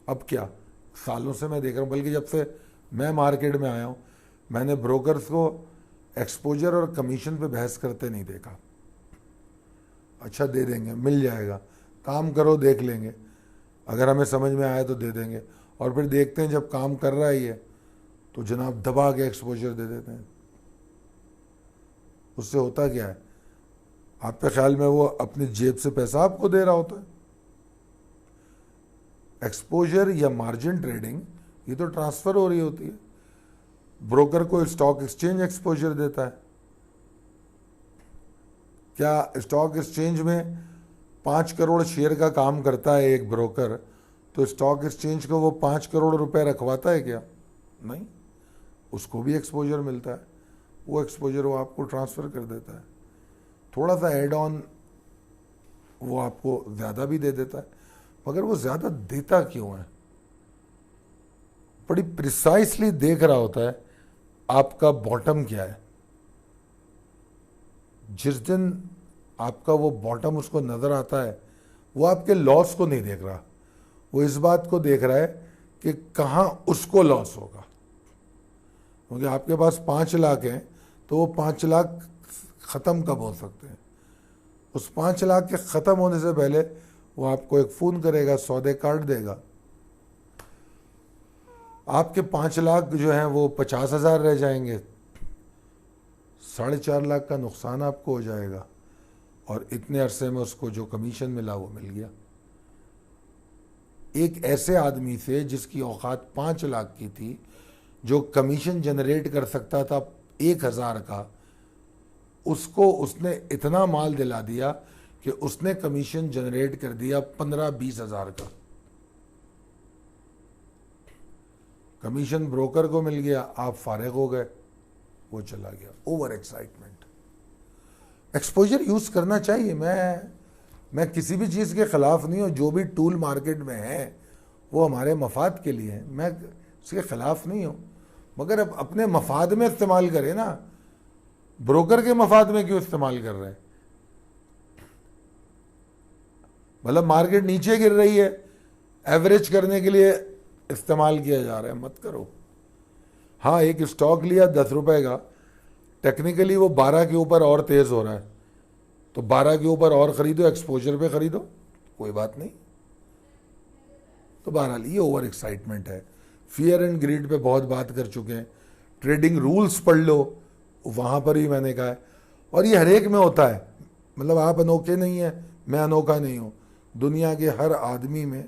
S1: अब क्या, सालों से मैं देख रहा हूँ, बल्कि जब से मैं मार्केट में आया हूँ मैंने ब्रोकर्स को एक्सपोजर और कमीशन पे बहस करते नहीं देखा। अच्छा दे देंगे, मिल जाएगा, काम करो देख लेंगे, अगर हमें समझ में आया तो दे देंगे। और फिर देखते हैं जब काम कर रहा ही है तो जनाब दबा के एक्सपोजर दे देते हैं। उससे होता क्या है? आपके ख्याल में वो अपनी जेब से पैसा आपको दे रहा होता है। एक्सपोजर या मार्जिन ट्रेडिंग ये तो ट्रांसफर हो रही होती है। ब्रोकर को स्टॉक एक्सचेंज एक्सपोजर देता है। क्या स्टॉक एक्सचेंज में 5 करोड़ शेयर का काम करता है एक ब्रोकर, तो स्टॉक एक्सचेंज को वो 5 करोड़ रुपए रखवाता है क्या? नहीं, उसको भी एक्सपोजर मिलता है। वो एक्सपोजर वो आपको ट्रांसफ़र कर देता है, थोड़ा सा एड ऑन वो आपको ज़्यादा भी दे देता है। मगर वो ज़्यादा देता क्यों है? बड़ी प्रिसाइसली देख रहा होता है आपका बॉटम क्या है। जिस दिन आपका वो बॉटम उसको नज़र आता है, वो आपके लॉस को नहीं देख रहा, वो इस बात को देख रहा है कि कहाँ उसको लॉस होगा। क्योंकि आपके पास 5 लाख हैं तो वो 5 लाख ख़त्म कब हो सकते हैं? उस 5 लाख के ख़त्म होने से पहले वो आपको एक फ़ोन करेगा, सौदे काट देगा। आपके 5 लाख जो हैं वो 50,000 रह जाएंगे, 4.5 लाख का नुकसान आपको हो जाएगा और इतने अरसे में उसको जो कमीशन मिला वो मिल गया। एक ऐसे आदमी से जिसकी औकात 5 लाख की थी, जो कमीशन जनरेट कर सकता था 1,000 का, उसको उसने इतना माल दिला दिया कि उसने कमीशन जनरेट कर दिया 15-20 हज़ार का। कमीशन ब्रोकर को मिल गया, आप फारिग हो गए, वो चला गया। Over excitement. एक्सपोजर यूज करना चाहिए। मैं किसी भी चीज़ के खिलाफ नहीं हूँ। जो भी टूल मार्केट में है वो हमारे मफाद के लिए है, मैं उसके खिलाफ नहीं हूँ, मगर अब अपने मफाद में इस्तेमाल करें ना। ब्रोकर के मफाद में क्यों इस्तेमाल कर रहे हैं? मतलब मार्केट नीचे गिर रही है, एवरेज करने के लिए इस्तेमाल किया जा रहा है, मत करो। हाँ, एक स्टॉक लिया 10 रुपए का, टेक्निकली वो 12 के ऊपर और तेज हो रहा है, तो 12 के ऊपर और खरीदो, एक्सपोजर पे खरीदो, कोई बात नहीं। तो बहरहाल ये ओवर एक्साइटमेंट है। फियर एंड ग्रीड पे बहुत बात कर चुके हैं। ट्रेडिंग रूल्स पढ़ लो, वहाँ पर भी मैंने कहा है, और ये हर एक में होता है। मतलब आप अनोखे नहीं हैं, मैं अनोखा नहीं हूँ। दुनिया के हर आदमी में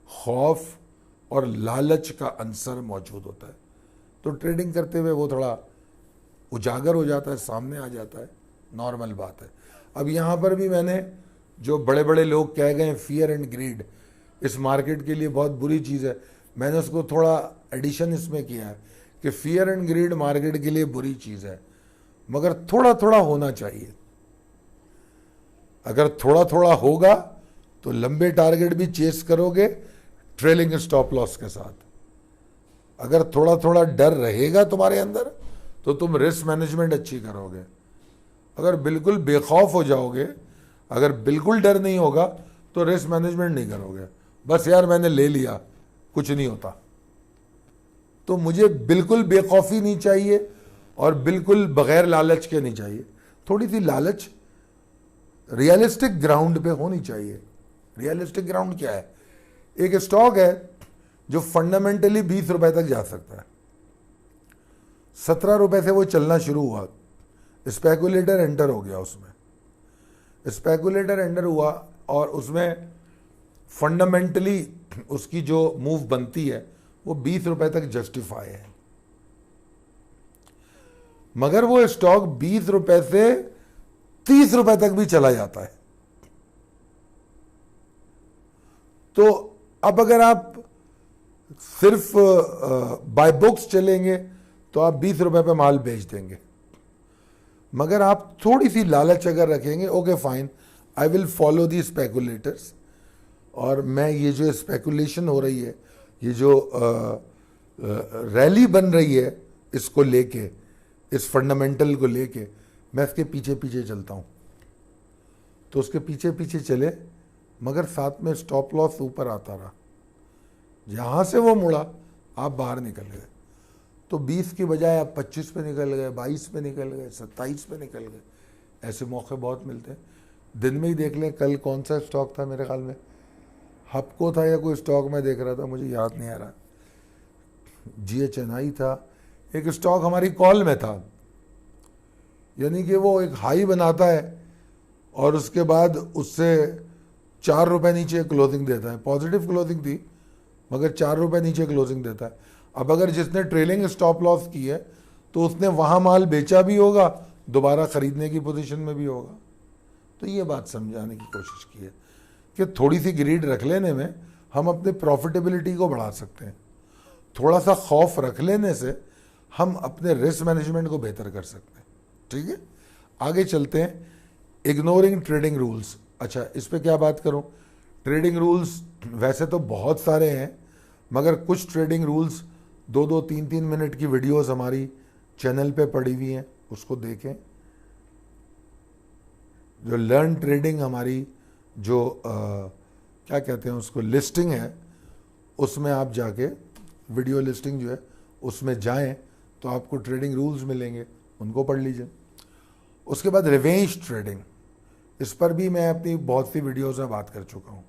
S1: खौफ और लालच का अंसर मौजूद होता है, तो ट्रेडिंग करते हुए वो थोड़ा उजागर हो जाता है, सामने आ जाता है, नॉर्मल बात है। अब यहाँ पर भी मैंने जो बड़े बड़े लोग कह गए फियर एंड ग्रीड इस मार्केट के लिए बहुत बुरी चीज़ है, मैंने उसको थोड़ा एडिशन इसमें किया है कि फियर एंड ग्रीड मार्केट के लिए बुरी चीज़ है, मगर थोड़ा थोड़ा होना चाहिए। अगर थोड़ा थोड़ा होगा तो लंबे टारगेट भी चेस करोगे ट्रेलिंग स्टॉप लॉस के साथ। अगर थोड़ा थोड़ा डर रहेगा तुम्हारे अंदर तो तुम रिस्क मैनेजमेंट अच्छी करोगे। अगर बिल्कुल बेखौफ हो जाओगे, अगर बिल्कुल डर नहीं होगा तो रिस्क मैनेजमेंट नहीं करोगे, बस यार मैंने ले लिया, कुछ नहीं होता। तो मुझे बिल्कुल बेखौफी नहीं चाहिए और बिल्कुल बगैर लालच के नहीं चाहिए। थोड़ी सी लालच रियलिस्टिक ग्राउंड पे होनी चाहिए। रियलिस्टिक ग्राउंड क्या है? एक स्टॉक है जो फंडामेंटली 20 रुपए तक जा सकता है, 17 रुपए से वो चलना शुरू हुआ, स्पेकुलेटर एंटर हो गया उसमें, स्पेकुलेटर एंटर हुआ और उसमें फंडामेंटली उसकी जो मूव बनती है वो 20 रुपए तक जस्टिफाई है, मगर वो स्टॉक 20 रुपए से 30 रुपए तक भी चला जाता है। तो अब अगर आप सिर्फ बाय बुक्स चलेंगे तो आप 20 रुपए पे माल बेच देंगे, मगर आप थोड़ी सी लालच अगर रखेंगे, okay fine, I will follow the speculators, और मैं ये जो स्पेकुलेशन हो रही है, ये जो रैली बन रही है इसको लेके, इस फंडामेंटल को लेके, मैं इसके पीछे पीछे चलता हूँ। तो उसके पीछे पीछे चले, मगर साथ में स्टॉप लॉस ऊपर आता रहा। जहाँ से वो मुड़ा आप बाहर निकल गए, तो 20 की बजाय आप 25 पे निकल गए, 22 पे निकल गए, 27 पे निकल गए। ऐसे मौके बहुत मिलते हैं। दिन में ही देख लें, कल कौन सा स्टॉक था, मेरे ख्याल में हपको था या कोई स्टॉक मैं देख रहा था, मुझे याद नहीं आ रहा, GHNI था, एक स्टॉक हमारी कॉल में था। यानी कि वो एक हाई बनाता है और उसके बाद उससे 4 रुपए नीचे क्लोजिंग देता है। पॉजिटिव क्लोजिंग थी मगर 4 रुपए नीचे क्लोजिंग देता है। अब अगर जिसने ट्रेलिंग स्टॉप लॉस की है तो उसने वहाँ माल बेचा भी होगा, दोबारा खरीदने की पोजीशन में भी होगा। तो ये बात समझाने की कोशिश की है कि थोड़ी सी ग्रीड रख लेने में हम अपने प्रॉफिटेबिलिटी को बढ़ा सकते हैं। थोड़ा सा खौफ रख लेने से हम अपने रिस्क मैनेजमेंट को बेहतर कर सकते हैं। ठीक है, आगे चलते हैं। Ignoring trading rules. अच्छा, इस पे क्या बात करूं? ट्रेडिंग रूल्स वैसे तो बहुत सारे हैं, मगर कुछ ट्रेडिंग रूल्स 2-2, 3-3 मिनट की वीडियोस हमारी चैनल पे पड़ी हुई हैं, उसको देखें। जो लर्न ट्रेडिंग हमारी जो क्या कहते हैं उसको, लिस्टिंग है, उसमें आप जाके वीडियो लिस्टिंग जो है उसमें जाएं तो आपको ट्रेडिंग रूल्स मिलेंगे, उनको पढ़ लीजिए। उसके बाद रिवेंज ट्रेडिंग, इस पर भी मैं अपनी बहुत सी वीडियोस में बात कर चुका हूँ।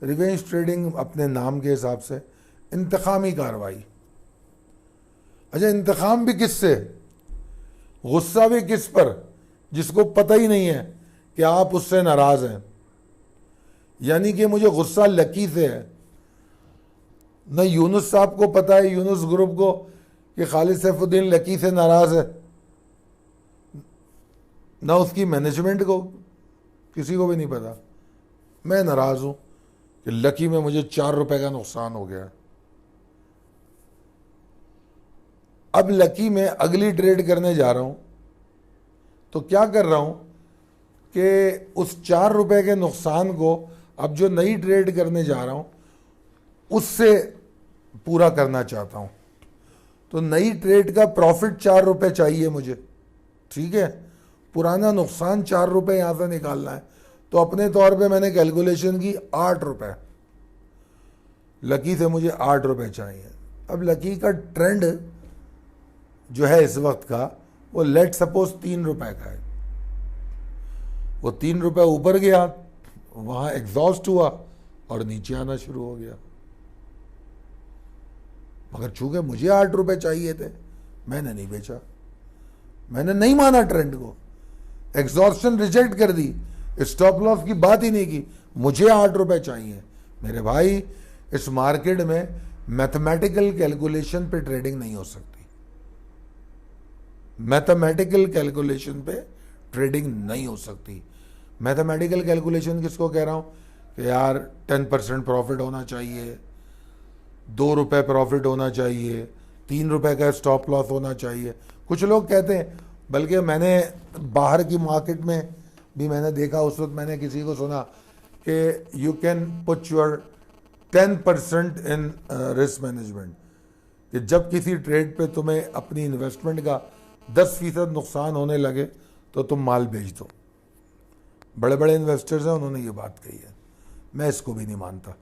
S1: रिवेंज ट्रेडिंग अपने नाम के हिसाब से इंतकामी कार्रवाई। अच्छा, इंतकाम भी किससे, गुस्सा भी किस पर, जिसको पता ही नहीं है कि आप उससे नाराज हैं। यानी कि मुझे गुस्सा लकी से है। न यूनुस साहब को पता है, यूनुस ग्रुप को, कि खालिद सैफुद्दीन लकी से नाराज है, ना उसकी मैनेजमेंट को, किसी को भी नहीं पता। मैं नाराज हूं कि लकी में मुझे 4 रुपए का नुकसान हो गया। अब लकी में अगली ट्रेड करने जा रहा हूं तो क्या कर रहा हूं कि उस 4 रुपए के नुकसान को अब जो नई ट्रेड करने जा रहा हूं उससे पूरा करना चाहता हूं। तो नई ट्रेड का प्रॉफिट 4 रुपए चाहिए मुझे, ठीक है, पुराना नुकसान 4 रुपए यहां से निकालना है। तो अपने तौर पे मैंने कैलकुलेशन की 8 रुपए। लकी से मुझे 8 रुपए चाहिए। अब लकी का ट्रेंड जो है इस वक्त का, वो लेट सपोज 3 रुपए का है। वो 3 रुपए ऊपर गया, वहां एग्जॉस्ट हुआ और नीचे आना शुरू हो गया। मगर चूंकि मुझे 8 रुपए चाहिए थे, मैंने नहीं बेचा, मैंने नहीं माना ट्रेंड को, एग्जॉर्शन रिजेक्ट कर दी, स्टॉप लॉस की बात ही नहीं की, मुझे 8 रुपए चाहिए। मेरे भाई, इस मार्केट में मैथमेटिकल कैलकुलेशन पे ट्रेडिंग नहीं हो सकती। मैथमेटिकल कैलकुलेशन पे ट्रेडिंग नहीं हो सकती। मैथमेटिकल कैलकुलेशन किसको कह रहा हूं कि यार 10% प्रॉफिट होना चाहिए, 2 रुपए प्रॉफिट होना चाहिए, 3 रुपए का स्टॉप लॉस होना चाहिए। कुछ लोग कहते हैं, बल्कि मैंने बाहर की मार्केट में भी मैंने देखा, उस वक्त मैंने किसी को सुना कि you can put your 10% in risk management, कि जब किसी ट्रेड पे तुम्हें अपनी इन्वेस्टमेंट का 10% नुकसान होने लगे तो तुम माल बेच दो। बड़े बड़े इन्वेस्टर्स हैं, उन्होंने ये बात कही है। मैं इसको भी नहीं मानता,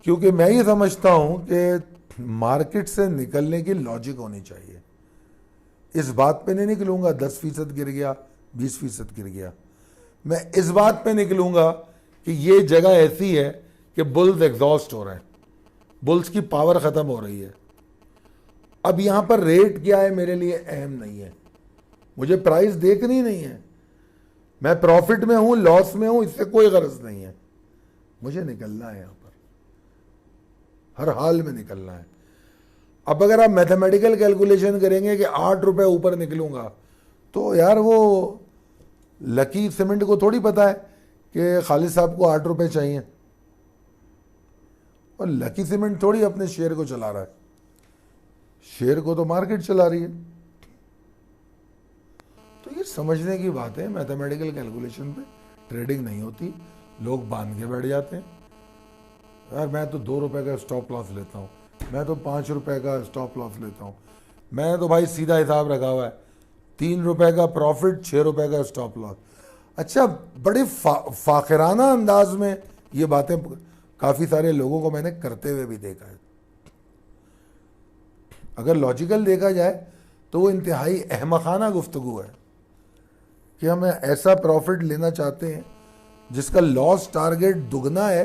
S1: क्योंकि मैं ये समझता हूं कि मार्केट से निकलने की लॉजिक होनी चाहिए। इस बात पे नहीं निकलूंगा 10% गिर गया, 20% गिर गया। मैं इस बात पे निकलूंगा कि ये जगह ऐसी है कि बुल्स एग्जॉस्ट हो रहे हैं, बुल्स की पावर खत्म हो रही है। अब यहां पर रेट क्या है मेरे लिए अहम नहीं है, मुझे प्राइस देखनी नहीं है। मैं प्रॉफिट में हूं, लॉस में हूं, इससे कोई गरज नहीं है। मुझे निकलना है, यहां पर हर हाल में निकलना है। अब अगर आप मैथमेटिकल कैलकुलेशन करेंगे कि 8 रुपए ऊपर निकलूंगा, तो यार वो लकी सीमेंट को थोड़ी पता है कि खालिद साहब को 8 रुपए चाहिए, और लकी सीमेंट थोड़ी अपने शेयर को चला रहा है, शेयर को तो मार्केट चला रही है। तो ये समझने की बात है, मैथमेटिकल कैलकुलेशन पे ट्रेडिंग नहीं होती। लोग बांध के बैठ जाते हैं, यार मैं तो 2 रुपए का स्टॉप लॉस लेता हूँ, मैं तो 5 रुपए का स्टॉप लॉस लेता हूँ, मैं तो भाई सीधा हिसाब रखा हुआ है, 3 रुपए का प्रॉफिट, 6 रुपए का स्टॉप लॉस। अच्छा, बड़े फाखिराना अंदाज में ये बातें काफ़ी सारे लोगों को मैंने करते हुए भी देखा है। अगर लॉजिकल देखा जाए तो वो इंतहाई अहमखाना गुफ्तगू है कि हम ऐसा प्रॉफिट लेना चाहते हैं जिसका लॉस टारगेट दुगना है,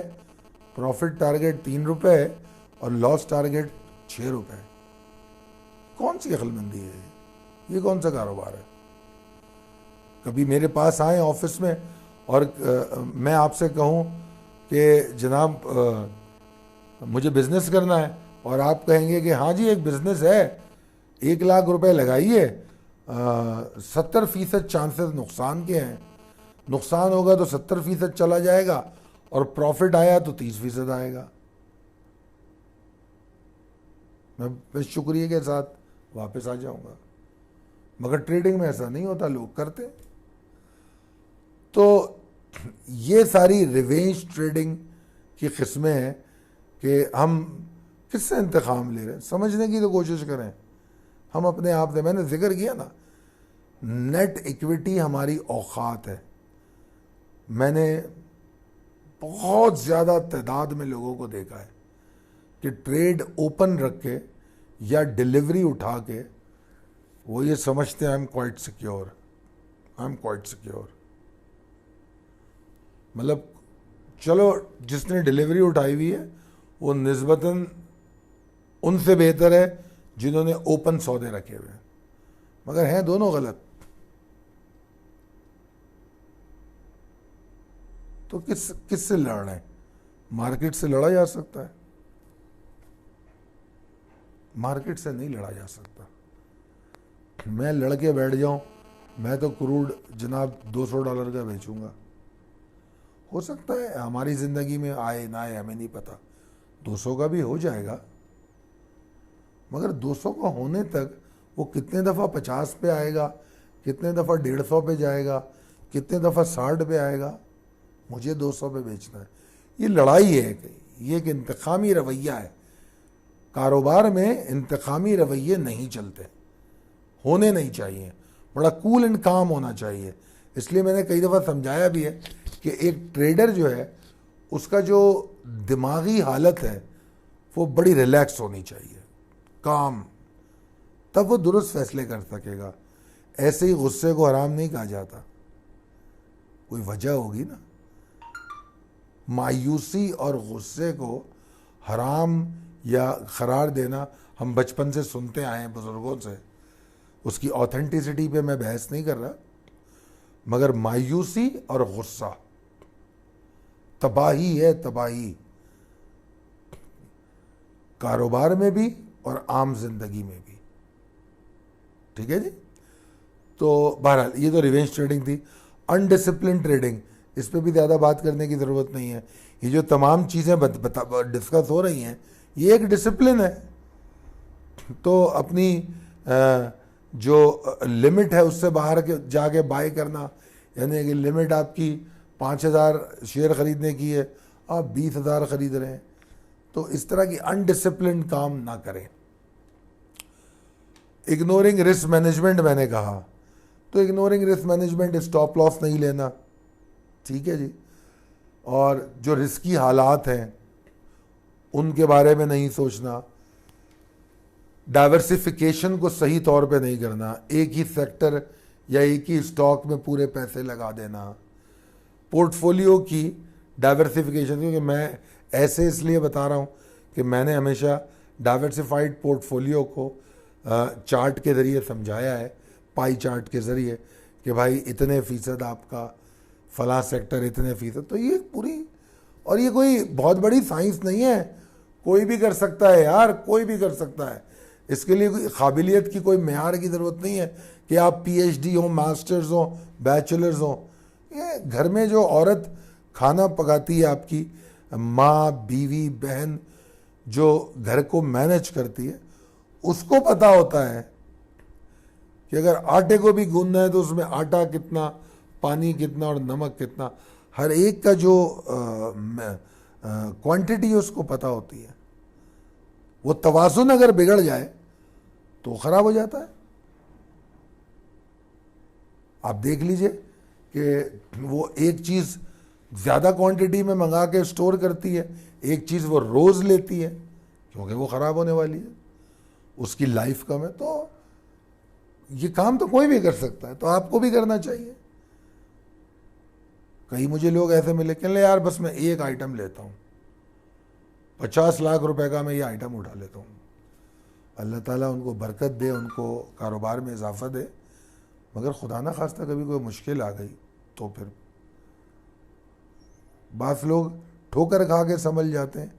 S1: प्रॉफिट टारगेट 3 रुपए है और लॉस टारगेट 6 रुपए है। कौन सी अक्लमंदी है ये कौन सा कारोबार है? कभी मेरे पास आए ऑफिस में और मैं आपसे कहूं कि जनाब मुझे बिजनेस करना है, और आप कहेंगे कि हाँ जी एक बिजनेस है, 1 लाख रुपए लगाइए, 70% चांसेस नुकसान के हैं, नुकसान होगा तो 70% चला जाएगा और प्रॉफिट आया तो 30% आएगा। मैं शुक्रिया के साथ वापस आ जाऊंगा। मगर ट्रेडिंग में ऐसा नहीं होता, लोग करते। तो ये सारी रिवेंज ट्रेडिंग की किस्में हैं कि हम किससे इंतकाम ले रहे हैं, समझने की तो कोशिश करें हम अपने आप से। मैंने जिक्र किया ना, नेट इक्विटी हमारी औकात है। मैंने बहुत ज़्यादा तादाद में लोगों को देखा है कि ट्रेड ओपन रख के या डिलीवरी उठा के वो ये समझते हैं I am quite secure, I am quite secure. मतलब चलो जिसने डिलीवरी उठाई हुई है वो निस्बतन उनसे बेहतर है जिन्होंने ओपन सौदे रखे हुए हैं, मगर हैं दोनों गलत। तो किस से लड़ रहे हैं? मार्केट से लड़ा जा सकता है? मार्केट से नहीं लड़ा जा सकता। मैं लड़के बैठ जाऊं, मैं तो क्रूड जनाब $200 का बेचूंगा। हो सकता है हमारी ज़िंदगी में आए ना आए, हमें नहीं पता, 200 का भी हो जाएगा। मगर 200 का होने तक वो कितने दफ़ा 50 पे आएगा, कितने दफ़ा 150 पे जाएगा, कितने दफ़ा 60 पे आएगा, मुझे 200 पे बेचना है। ये लड़ाई है, ये एक इंतकामी रवैया है। कारोबार में इंतकामी रवैये नहीं चलते, होने नहीं चाहिए, बड़ा कूल एंड काम होना चाहिए। इसलिए मैंने कई दफ़ा समझाया भी है कि एक ट्रेडर जो है उसका जो दिमागी हालत है वो बड़ी रिलैक्स होनी चाहिए, काम, तब वो दुरुस्त फैसले कर सकेगा। ऐसे ही गुस्से को हराम नहीं कहा जाता, कोई वजह होगी ना। मायूसी और गुस्से को हराम या करार देना हम बचपन से सुनते आए हैं बुजुर्गों से, उसकी ऑथेंटिसिटी पे मैं बहस नहीं कर रहा, मगर मायूसी और गुस्सा तबाही है, तबाही, कारोबार में भी और आम जिंदगी में भी। ठीक है जी। तो बहरहाल ये तो रिवेंज ट्रेडिंग थी। अनडिसिप्लिन ट्रेडिंग, इस पे भी ज़्यादा बात करने की ज़रूरत नहीं है। ये जो तमाम चीज़ें डिस्कस हो रही हैं, ये एक डिसिप्लिन है। तो अपनी जो लिमिट है उससे बाहर के जाके बाय करना, यानी कि लिमिट आपकी 5,000 शेयर ख़रीदने की है, आप 20,000 ख़रीद रहे हैं, तो इस तरह की अनडिसिप्लिन काम ना करें। इग्नोरिंग रिस्क मैनेजमेंट मैंने कहा, तो ignoring risk management stop loss नहीं लेना, ठीक है जी, और जो रिस्की हालात हैं उनके बारे में नहीं सोचना, डाइवर्सिफिकेशन को सही तौर पे नहीं करना, एक ही सेक्टर या एक ही स्टॉक में पूरे पैसे लगा देना, पोर्टफोलियो की डाइवर्सिफिकेशन, क्योंकि मैं ऐसे इसलिए बता रहा हूँ कि मैंने हमेशा डाइवर्सिफाइड पोर्टफोलियो को चार्ट के ज़रिए समझाया है, पाई चार्ट के ज़रिए, कि भाई इतने फ़ीसद आपका फलां सेक्टर, इतने फ़ीसद, तो ये पूरी, और ये कोई बहुत बड़ी साइंस नहीं है, कोई भी कर सकता है यार, कोई भी कर सकता है। इसके लिए कोई काबिलियत की कोई मेयार की ज़रूरत नहीं है कि आप पीएचडी हो, मास्टर्स हो, बैचलर्स हो। ये घर में जो औरत खाना पकाती है, आपकी माँ, बीवी, बहन, जो घर को मैनेज करती है, उसको पता होता है कि अगर आटे को भी गूंदना है तो उसमें आटा कितना, पानी कितना और नमक कितना, हर एक का जो क्वांटिटी उसको पता होती है। वो तवाज़ुन अगर बिगड़ जाए तो ख़राब हो जाता है। आप देख लीजिए कि वो एक चीज़ ज़्यादा क्वांटिटी में मंगा के स्टोर करती है, एक चीज़ वो रोज़ लेती है क्योंकि वो ख़राब होने वाली है, उसकी लाइफ कम है। तो ये काम तो कोई भी कर सकता है, तो आपको भी करना चाहिए। कई मुझे लोग ऐसे मिले, कह ले यार बस मैं एक आइटम लेता हूँ, 50 लाख रुपए का मैं ये आइटम उठा लेता हूँ। अल्लाह ताला उनको बरकत दे, उनको कारोबार में इजाफा दे, मगर खुदा ना खास्ता कभी कोई मुश्किल आ गई तो फिर बाज़ लोग ठोकर खा के समझ जाते हैं,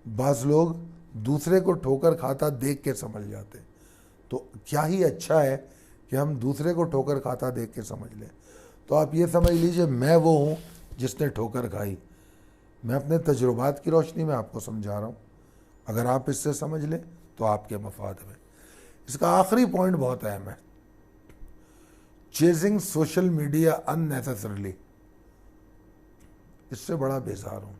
S1: बाज़ लोग दूसरे को ठोकर खाता देख के समझ जाते हैं। तो क्या ही अच्छा है कि हम दूसरे को ठोकर खाता देख के समझ लें। तो आप ये समझ लीजिए मैं वो हूँ जिसने ठोकर खाई, मैं अपने तजुर्बात की रोशनी में आपको समझा रहा हूँ। अगर आप इससे समझ लें तो आपके मफाद में। इसका आखिरी पॉइंट बहुत अहम है, चेजिंग सोशल मीडिया अननेसेसरली, इससे बड़ा बेजार हूँ।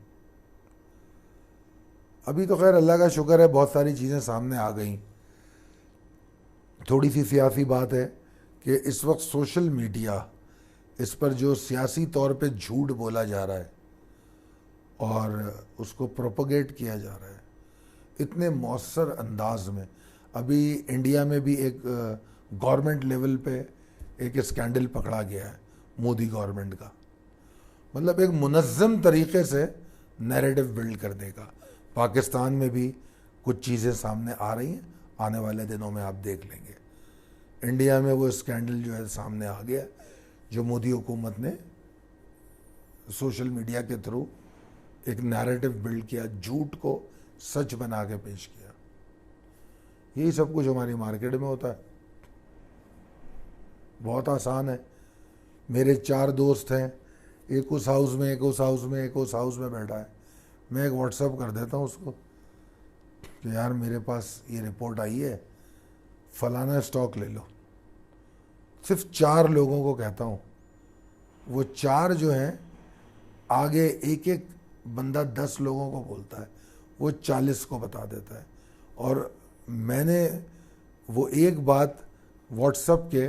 S1: अभी तो खैर अल्लाह का शुक्र है बहुत सारी चीज़ें सामने आ गई। थोड़ी सी सियासी बात है कि इस वक्त सोशल मीडिया, इस पर जो सियासी तौर पे झूठ बोला जा रहा है और उसको प्रोपगेट किया जा रहा है इतने मौसर अंदाज में। अभी इंडिया में भी एक गवर्नमेंट लेवल पे एक स्कैंडल पकड़ा गया है मोदी गवर्नमेंट का, मतलब एक मुनज़्ज़म तरीक़े से नैरेटिव बिल्ड करने का। पाकिस्तान में भी कुछ चीज़ें सामने आ रही हैं, आने वाले दिनों में आप देख लेंगे। इंडिया में वो स्कैंडल जो है सामने आ गया, जो मोदी हुकूमत ने सोशल मीडिया के थ्रू एक नैरेटिव बिल्ड किया, झूठ को सच बना के पेश किया। यही सब कुछ हमारी मार्केट में होता है, बहुत आसान है। मेरे 4 दोस्त हैं, एक उस हाउस में, एक उस हाउस में, एक उस हाउस में बैठा है, मैं एक व्हाट्सअप कर देता हूँ उसको कि यार मेरे पास ये रिपोर्ट आई है, फलाना स्टॉक ले लो। सिर्फ 4 लोगों को कहता हूँ, वो 4 जो हैं आगे एक एक बंदा 10 लोगों को बोलता है, वो 40 को बता देता है। और मैंने वो एक बात व्हाट्सएप के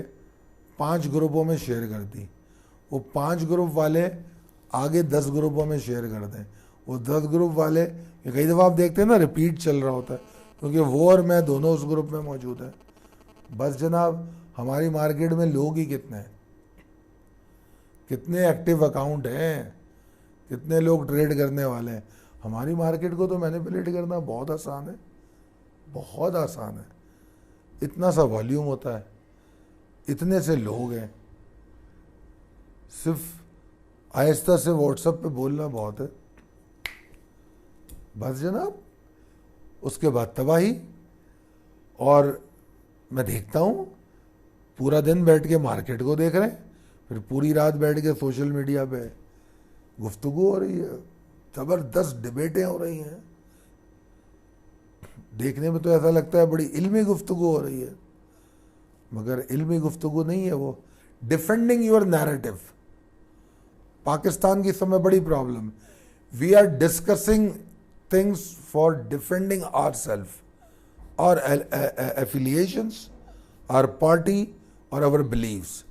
S1: 5 ग्रुपों में शेयर कर दी, वो 5 ग्रुप वाले आगे 10 ग्रुपों में शेयर कर दें, वो 10 ग्रुप वाले, कई दफ़ा आप देखते हैं ना रिपीट चल रहा होता है, क्योंकि वो और मैं दोनों उस ग्रुप में मौजूद हैं। बस जनाब, हमारी मार्केट में लोग ही कितने हैं, कितने एक्टिव अकाउंट हैं, कितने लोग ट्रेड करने वाले हैं। हमारी मार्केट को तो मैनिपुलेट करना बहुत आसान है, बहुत आसान है। इतना सा वॉल्यूम होता है, इतने से लोग हैं, सिर्फ आहिस्ता से व्हाट्सएप पे बोलना बहुत है, बस जनाब। उसके बाद तबाही। और मैं देखता हूँ पूरा दिन बैठ के मार्केट को देख रहे हैं, फिर पूरी रात बैठ के सोशल मीडिया पे गुफ्तगू हो रही है, ज़बरदस्त डिबेटें हो रही हैं। देखने में तो ऐसा लगता है बड़ी इल्मी गुफ्तगू हो रही है, मगर इल्मी गुफ्तगू नहीं है वो। Defending your narrative. पाकिस्तान की समय बड़ी problem, we are discussing things for defending our self, और एफिलिएशंस, आवर पार्टी और आवर बिलीव्स,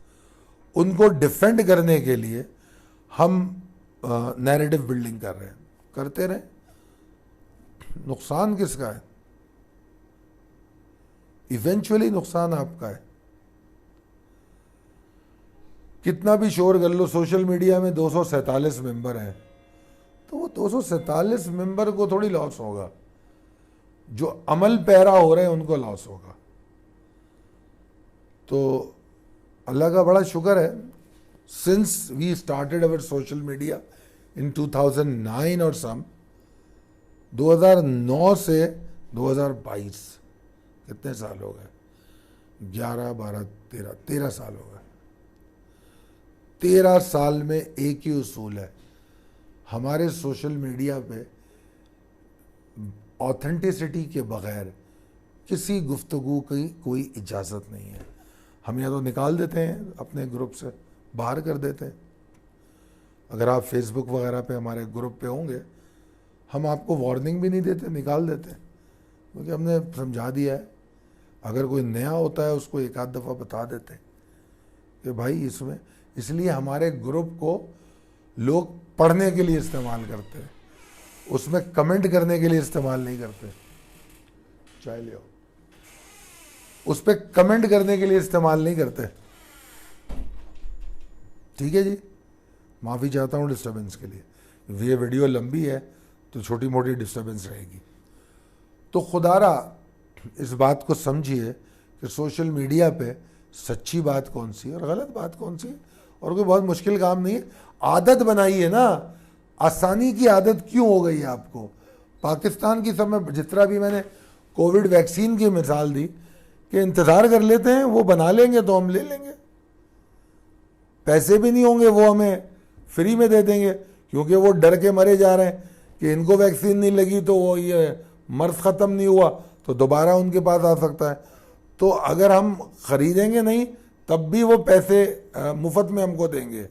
S1: उनको डिफेंड करने के लिए हम नैरेटिव बिल्डिंग कर रहे हैं। करते रहे, नुकसान किसका है? इवेंचुअली नुकसान आपका है। कितना भी शोर कर लो, सोशल मीडिया में 247 मेंबर हैं, तो वो 247 मेंबर को थोड़ी लॉस होगा, जो अमल पैरा हो रहे हैं उनको लॉस होगा। तो अल्लाह का बड़ा शुक्र है, since we started our social media in 2009 और सम, 2009 से 2022 कितने साल हो गए? 11, 12, 13 साल हो गए। 13 साल में एक ही उसूल है, हमारे सोशल मीडिया पे ऑथेंटिसिटी के बगैर किसी गुफ्तगू की कोई इजाज़त नहीं है। हम या तो निकाल देते हैं अपने ग्रुप से, बाहर कर देते हैं। अगर आप फेसबुक वगैरह पे हमारे ग्रुप पे होंगे, हम आपको वार्निंग भी नहीं देते, निकाल देते हैं, क्योंकि हमने समझा दिया है। अगर कोई नया होता है उसको एक आध दफ़ा बता देते हैं कि भाई इसमें, इसलिए हमारे ग्रुप को लोग पढ़ने के लिए इस्तेमाल करते हैं, उसमें कमेंट करने के लिए इस्तेमाल नहीं करते। चाय ले आओ। उस पर कमेंट करने के लिए इस्तेमाल नहीं करते। ठीक है जी, माफ़ी चाहता हूँ डिस्टर्बेंस के लिए। ये वीडियो लंबी है तो छोटी मोटी डिस्टर्बेंस रहेगी। तो खुदारा इस बात को समझिए कि सोशल मीडिया पे सच्ची बात कौन सी है और गलत बात कौन सी है, और कोई बहुत मुश्किल काम नहीं है। आदत बनाइए ना, आसानी की आदत क्यों हो गई है आपको? पाकिस्तान की समय, जिस तरह भी मैंने कोविड वैक्सीन की मिसाल दी कि इंतज़ार कर लेते हैं, वो बना लेंगे तो हम ले लेंगे, पैसे भी नहीं होंगे, वो हमें फ्री में दे देंगे, क्योंकि वो डर के मरे जा रहे हैं कि इनको वैक्सीन नहीं लगी तो वो ये मर्ज ख़त्म नहीं हुआ तो दोबारा उनके पास आ सकता है। तो अगर हम ख़रीदेंगे नहीं तब भी वो पैसे मुफ्त में हमको देंगे।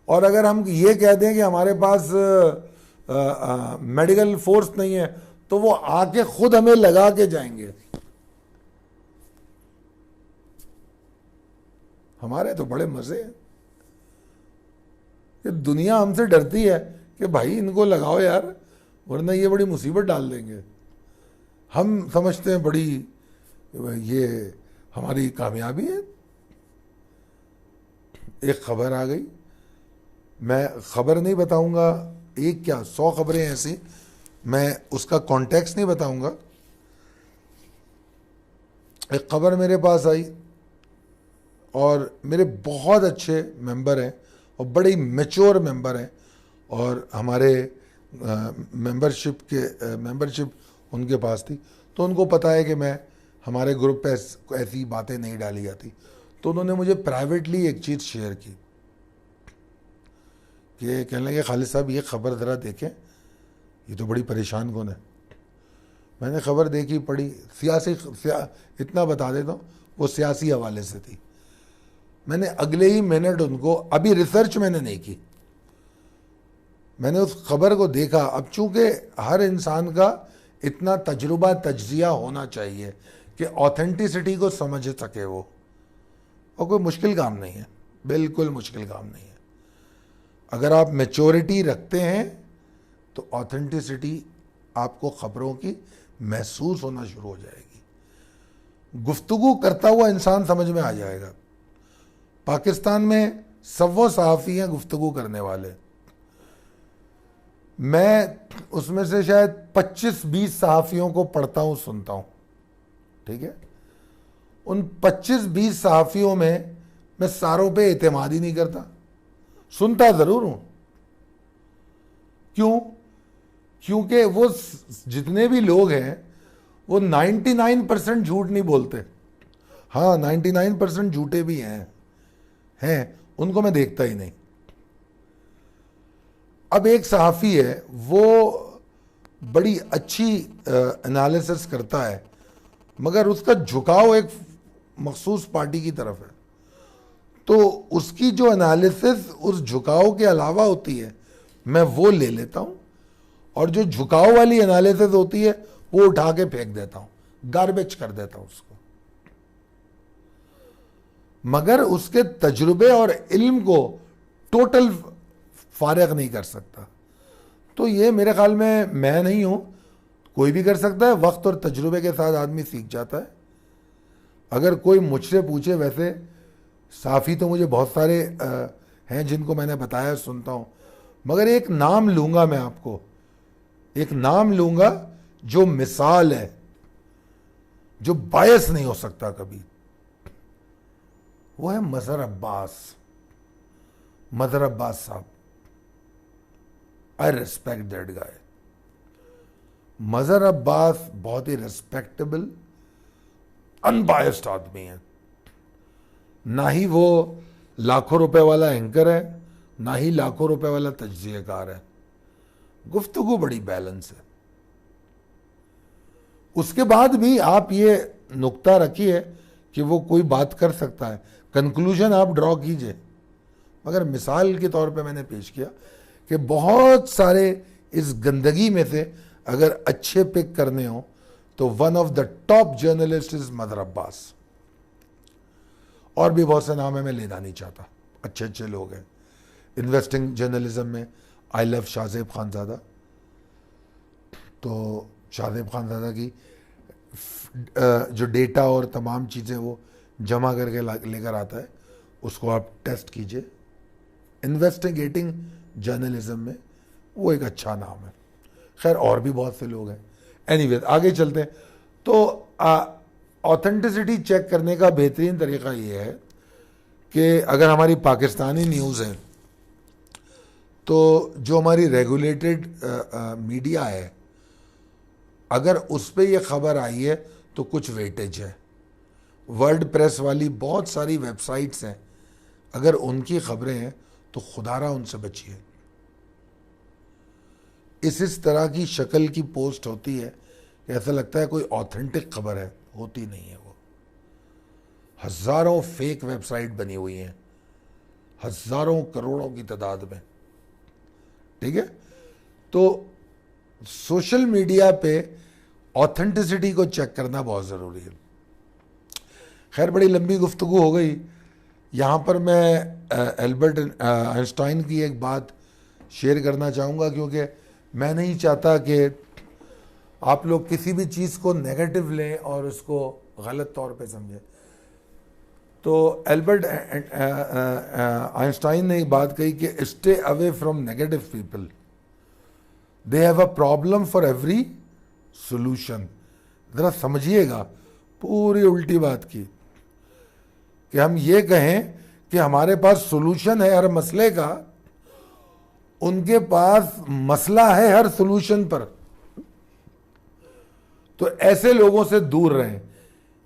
S1: और अगर हम ये कह दें कि हमारे पास मेडिकल फोर्स नहीं है, तो वो आके खुद हमें लगा के जाएंगे। हमारे तो बड़े मज़े हैं कि दुनिया हमसे डरती है कि भाई इनको लगाओ यार, वरना ये बड़ी मुसीबत डाल देंगे। हम समझते हैं बड़ी ये हमारी कामयाबी है। एक खबर आ गई, मैं खबर नहीं बताऊंगा, एक क्या 100 खबरें ऐसी, मैं उसका कॉन्टेक्स्ट नहीं बताऊंगा। एक खबर मेरे पास आई और मेरे बहुत अच्छे मेंबर हैं और बड़े मैच्योर मेंबर हैं, और हमारे मेंबरशिप उनके पास थी, तो उनको पता है कि मैं हमारे ग्रुप पे ऐसी बातें नहीं डाली जाती। तो उन्होंने मुझे प्राइवेटली एक चीज़ शेयर की कि कहने लगे खालिद साहब ये खबर ज़रा देखें, ये तो बड़ी परेशान कौन है। मैंने खबर देखी, पढ़ी, इतना बता देता हूँ, वो सियासी हवाले से थी। मैंने अगले ही मिनट उनको, अभी रिसर्च मैंने नहीं की, मैंने उस खबर को देखा। अब चूंकि हर इंसान का इतना तजुर्बा तज्जिया होना चाहिए कि ऑथेंटिसिटी को समझ सके वो, और कोई मुश्किल काम नहीं है, बिल्कुल मुश्किल काम नहीं है। अगर आप मैच्योरिटी रखते हैं तो ऑथेंटिसिटी आपको खबरों की महसूस होना शुरू हो जाएगी। गुफ्तगू करता हुआ इंसान समझ में आ जाएगा। पाकिस्तान में सवों सहाफ़ी हैं गुफ्तगू करने वाले, मैं उसमें से शायद 25-20 सहाफ़ियों को पढ़ता हूँ, सुनता हूँ, ठीक है। उन 25-20 सहाफ़ियों में मैं सारों पे एतमाद ही नहीं करता, सुनता ज़रूर हूँ। क्यों? क्योंकि वो जितने भी लोग हैं वो 99% झूठ नहीं बोलते। हाँ, 99% झूठे भी हैं, उनको मैं देखता ही नहीं। अब एक सहाफ़ी है, वो बड़ी अच्छी एनालिसिस करता है, मगर उसका झुकाव एक मखसूस पार्टी की तरफ है, तो उसकी जो एनालिसिस उस झुकाव के अलावा होती है मैं वो ले लेता हूँ, और जो झुकाव वाली एनालिसिस होती है वो उठा के फेंक देता हूँ, गार्बेज कर देता हूँ उसको। मगर उसके तजुर्बे और इल्म को टोटल फारिग नहीं कर सकता। तो ये मेरे ख्याल में मैं नहीं हूँ, कोई भी कर सकता है। वक्त और तजुर्बे के साथ आदमी सीख जाता है। अगर कोई मुझसे पूछे, वैसे साफ़ी तो मुझे बहुत सारे हैं जिनको मैंने बताया, सुनता हूँ, मगर एक नाम लूँगा मैं आपको, एक नाम लूँगा जो मिसाल है, जो बायस नहीं हो सकता कभी, वो है मज़हर अब्बास। मज़हर अब्बास साहब, I respect that guy. Mazhar Abbas बहुत ही रिस्पेक्टेबल, अनबायस्ड आदमी है। ना ही वो लाखों रुपए वाला एंकर है, ना ही लाखों रुपए वाला तज्जिएकार है। गुफ्तगू बड़ी बैलेंस है। उसके बाद भी आप ये नुक्ता रखिए कि वो कोई बात कर सकता है, कंक्लूजन आप ड्रॉ कीजिए। मगर मिसाल के तौर पे मैंने पेश किया कि बहुत सारे इस गंदगी में से अगर अच्छे पिक करने हो तो one of the top journalist is Mazhar Abbas. और भी बहुत से नाम है, मैं लेना नहीं चाहता, अच्छे अच्छे लोग हैं। इन्वेस्टिंग जर्नलिज्म में आई लव शाहज़ेब खानज़ादा। तो शाहज़ेब खानज़ादा की जो डेटा और तमाम चीज़ें वो जमा करके लेकर आता है, उसको आप टेस्ट कीजिए। इन्वेस्टिगेटिंग जर्नलिज्म में वो एक अच्छा नाम है। खैर और भी बहुत से लोग हैं। एनीवेज आगे चलते हैं। तो ऑथेंटिसिटी चेक करने का बेहतरीन तरीका ये है कि अगर हमारी पाकिस्तानी न्यूज़ है तो जो हमारी रेगुलेटेड मीडिया है, अगर उस पर यह खबर आई है तो कुछ वेटेज है। वर्ल्ड प्रेस वाली बहुत सारी वेबसाइट्स हैं, अगर उनकी खबरें हैं तो खुदारा उनसे बचिए। इस तरह की शक्ल की पोस्ट होती है कि ऐसा लगता है कोई ऑथेंटिक खबर है, होती नहीं है वो। हजारों फेक वेबसाइट बनी हुई हैं, हजारों करोड़ों की तादाद में, ठीक है। तो सोशल मीडिया पे ऑथेंटिसिटी को चेक करना बहुत ज़रूरी है। खैर बड़ी लंबी गुफ्तगू हो गई। यहाँ पर मैं एल्बर्ट आइंस्टाइन की एक बात शेयर करना चाहूँगा, क्योंकि मैं नहीं चाहता कि आप लोग किसी भी चीज़ को नेगेटिव लें और उसको गलत तौर पे समझें। तो एल्बर्ट आइंस्टाइन ने एक बात कही कि stay away from negative people, they have a problem for every solution. ज़रा समझिएगा, पूरी उल्टी बात की कि हम ये कहें कि हमारे पास सोल्यूशन है हर मसले का, उनके पास मसला है हर सोल्यूशन पर। तो ऐसे लोगों से दूर रहें।